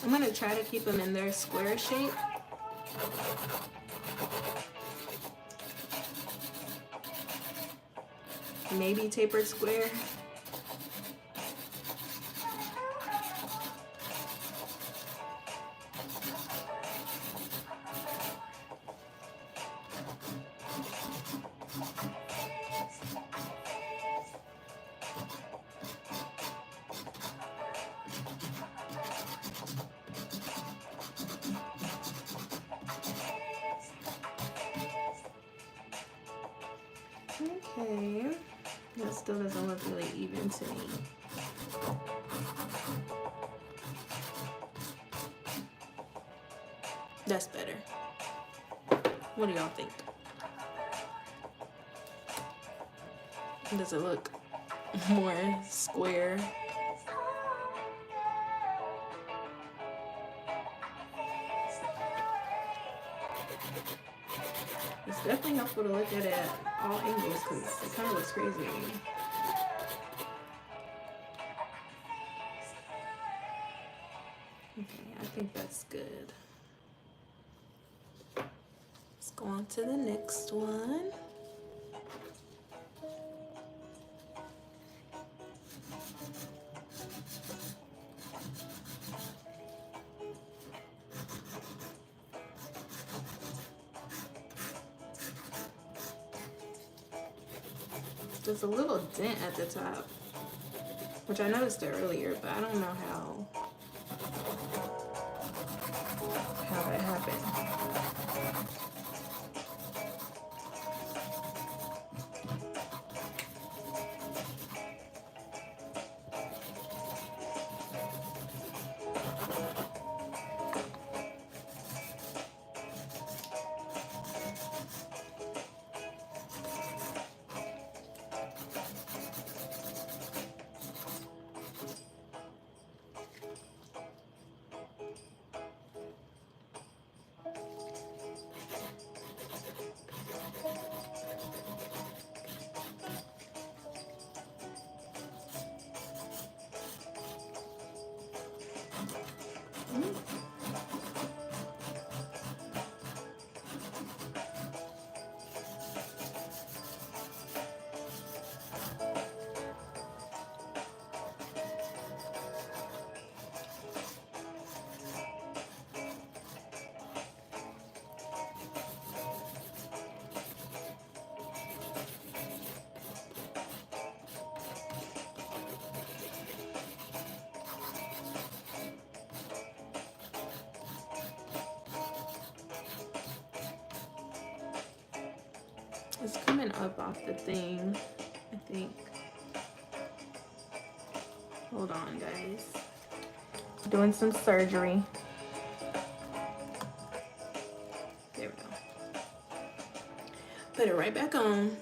I'm going to try to keep them in their square shape. Maybe tapered square. Okay, that still doesn't look really even to me. That's better. What do y'all think? Does it look more square? It's definitely helpful to look at it at all angles because it kind of looks crazy to me. Okay, I think that's good. Let's go on to the next one. There's a little dent at the top, which I noticed it earlier, but I don't know how that happened. It's coming up off the thing, I think. Hold on, guys. Doing some surgery. There we go. Put it right back on.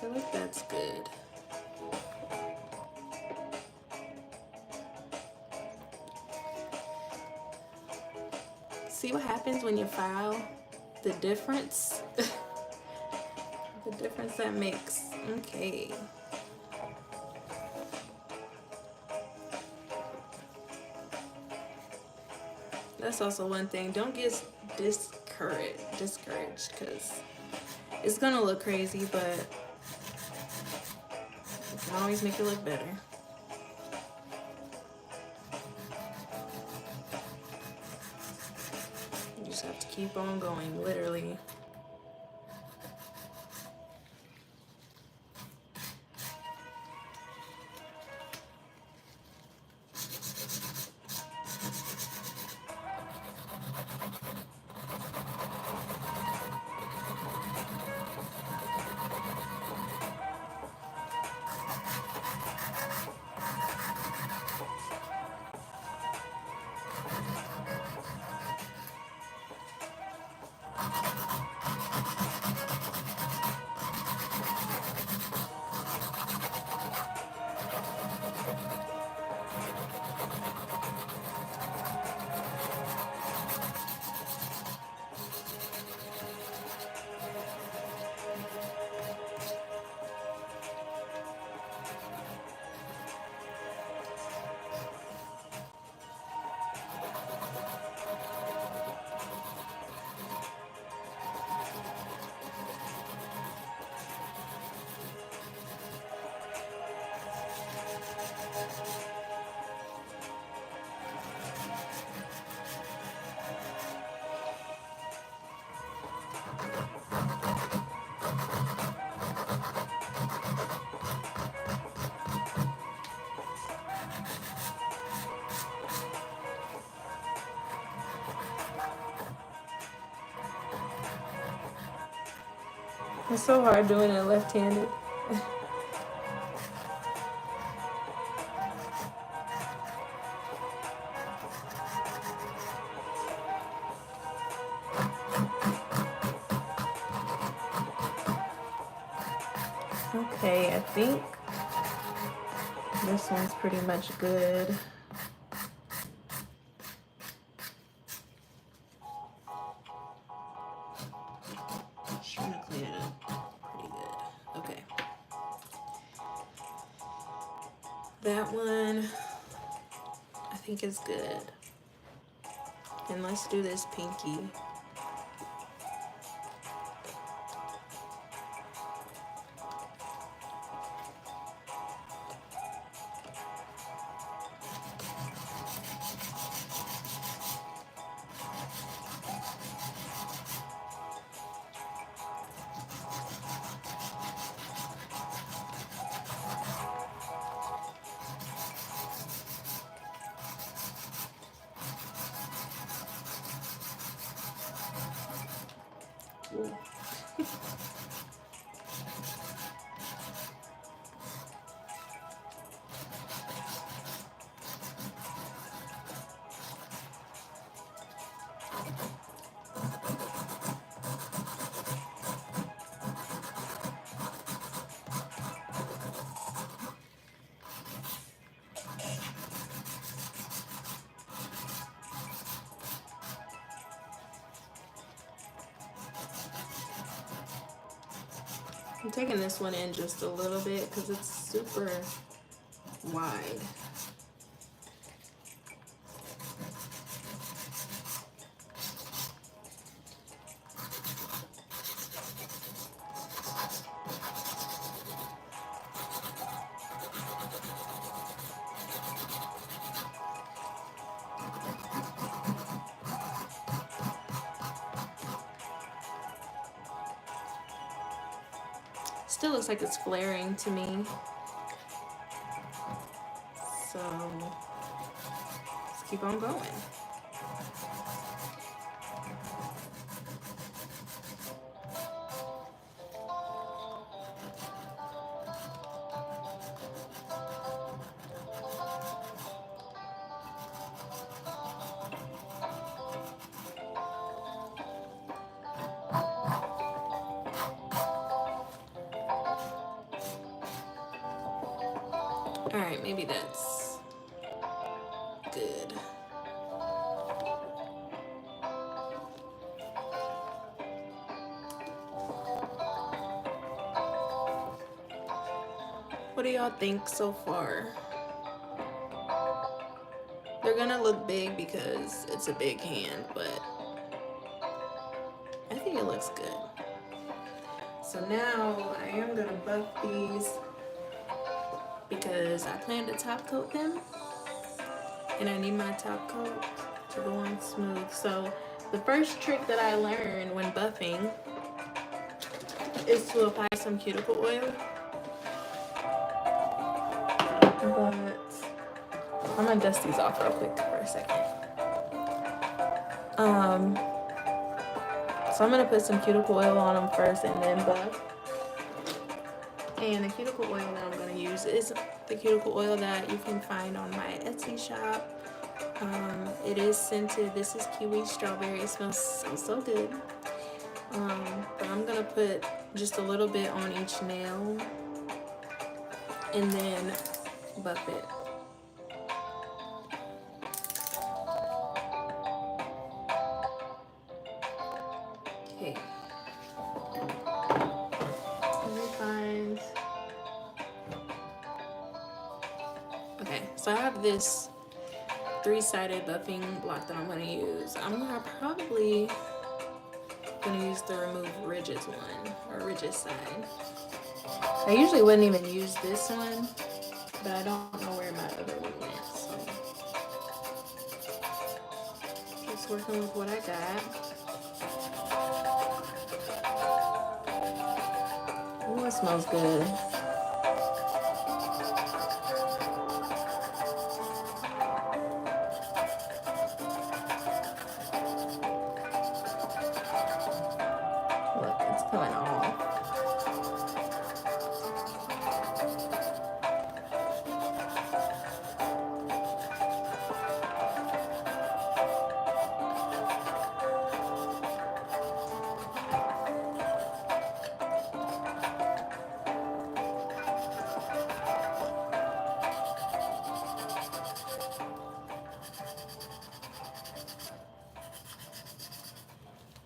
I feel like that's good. See what happens when you file? The difference? The difference that makes. Okay. That's also one thing. Don't get discouraged because it's gonna look crazy, but you can always make it look better. You just have to keep on going, literally. It's so hard doing it left-handed. Okay, I think this one's pretty much good. Just trying to clean it up pretty good. Okay. That one I think is good. And let's do this pinky. Ooh. I'm taking this one in just a little bit because it's super wide. Still looks like it's flaring to me. So let's keep on going. All right, maybe that's good. What do y'all think so far? They're gonna look big because it's a big hand, but I think it looks good. So now I am gonna buff these because I plan to top coat them, and I need my top coat to go on smooth. So the first trick that I learned when buffing is to apply some cuticle oil. But I'm gonna dust these off real quick for a second. So I'm gonna put some cuticle oil on them first and then buff. And the cuticle oil that I'm gonna use is the cuticle oil that you can find on my Etsy shop. It is scented. This is kiwi strawberry. It smells so good. But I'm gonna put just a little bit on each nail and then buff it. Okay. Let me find. Okay, so I have this 3-sided buffing block that I'm gonna use. I'm probably gonna use the remove ridges one, or ridges side. I usually wouldn't even use this one, but I don't know where my other one went, so just working with what I got. Oh, it smells good. Look, it's coming off.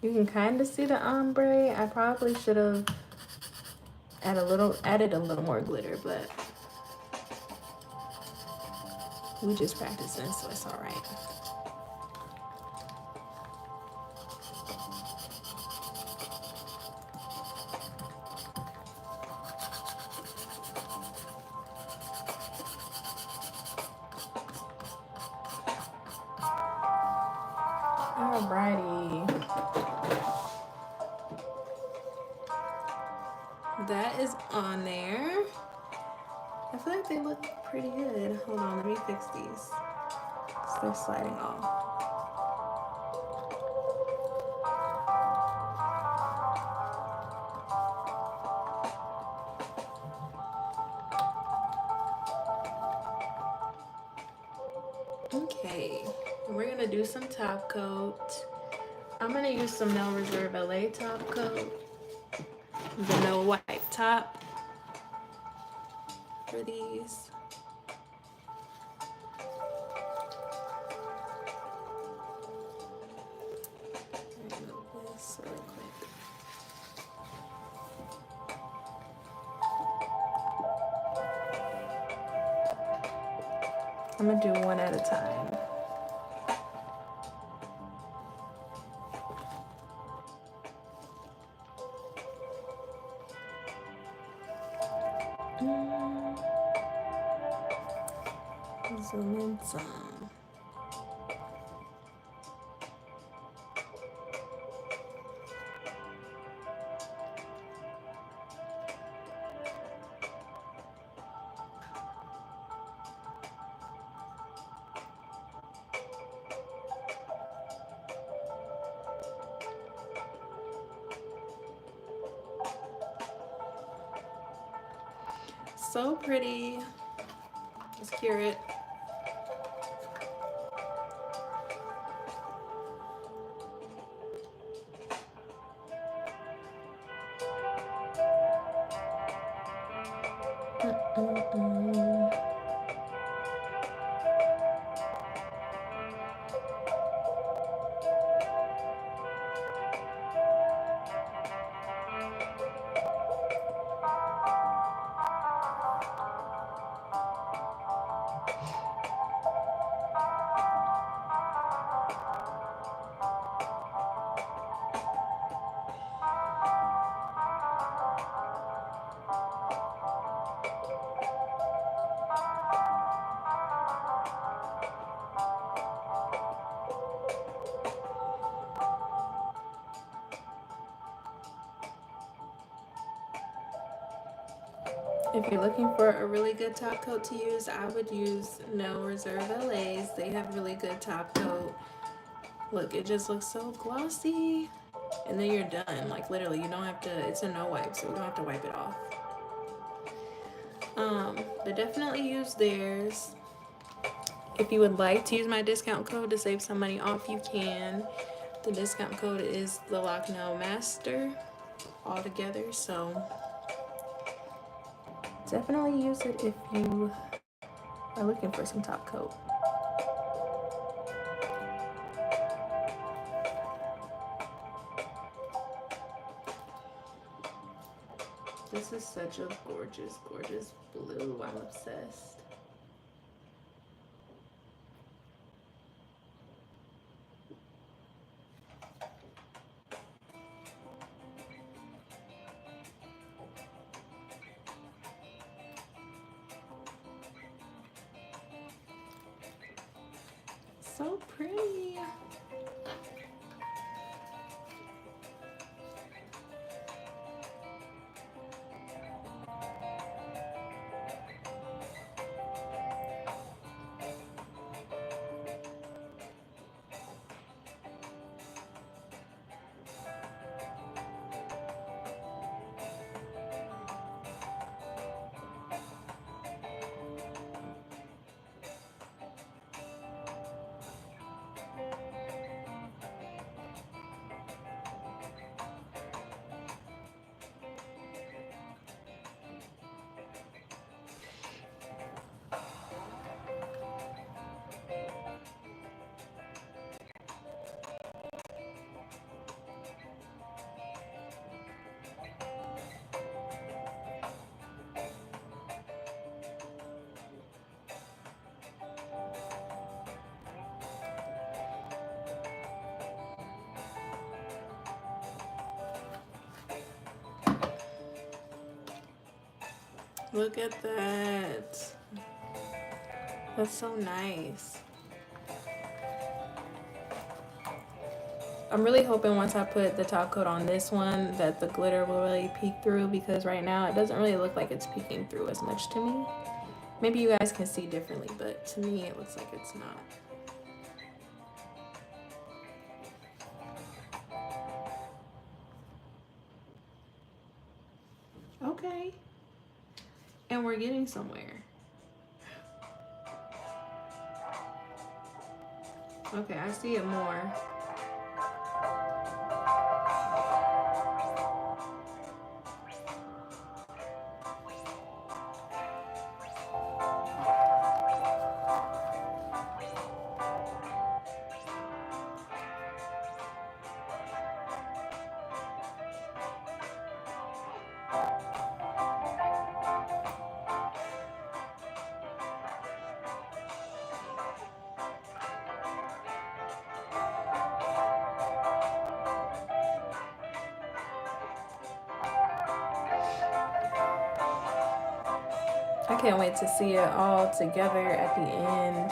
You can kind of see the ombre. I probably should have added a little more glitter, but we just practicing, so it's all right. Alrighty. That is on there. I feel like they look pretty good. Hold on, let me fix these. They're sliding off. Okay, we're gonna do some top coat. I'm gonna use some Nail Reserve LA top coat. The no white top for these. Remove this really quick. I'm gonna do one at a time. Zoom in some. so pretty. Let's cure it. If you're looking for a really good top coat to use, I would use No Reserve LA's. They have really good top coat. Look, it just looks so glossy. And then you're done. Like literally, you don't have to, it's a no wipe, so we don't have to wipe it off. But definitely use theirs. If you would like to use my discount code to save some money off, you can. The discount code is the Lock Now Master all together. So definitely use it if you are looking for some top coat. This is such a gorgeous, gorgeous blue. I'm obsessed. So pretty. Look at that. That's so nice. I'm really hoping once I put the top coat on this one that the glitter will really peek through, because right now it doesn't really look like it's peeking through as much to me. Maybe you guys can see differently, but to me it looks like it's not. Okay. And we're getting somewhere. Okay, I see it more. I can't wait to see it all together at the end.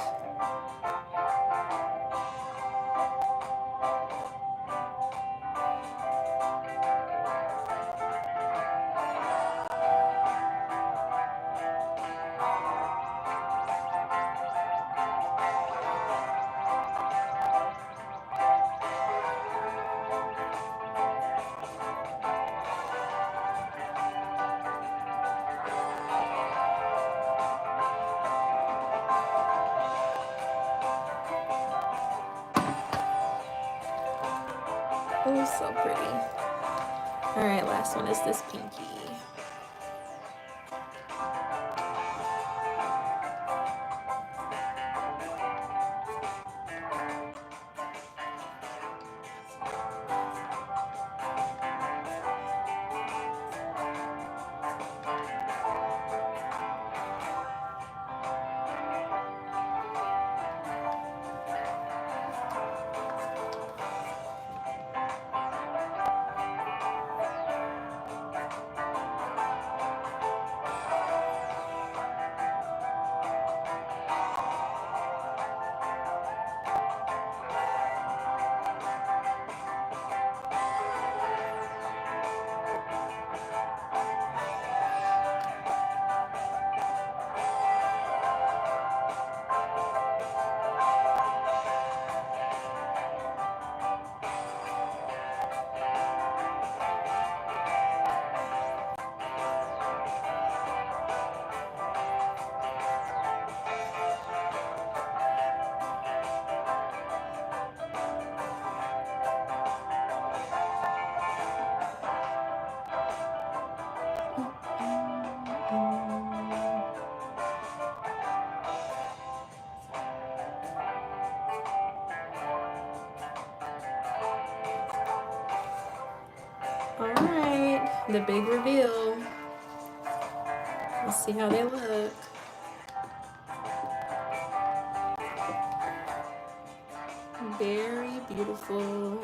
Oh, so pretty. All right, last one is this pinky. All right, the big reveal. Let's see how they look. Very beautiful.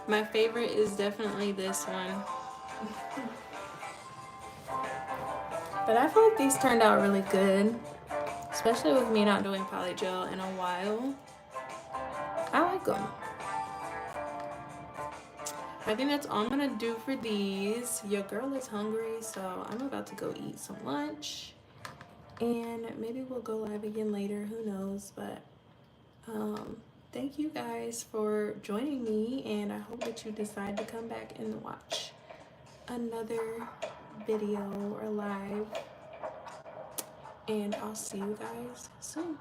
My favorite is definitely this one. But I feel like these turned out really good, especially with me not doing polygel in a while. I like them. I think that's all I'm gonna do for these. Your girl is hungry, so I'm about to go eat some lunch. And maybe we'll go live again later, who knows, but thank you guys for joining me, and I hope that you decide to come back and watch another video or live, and I'll see you guys soon.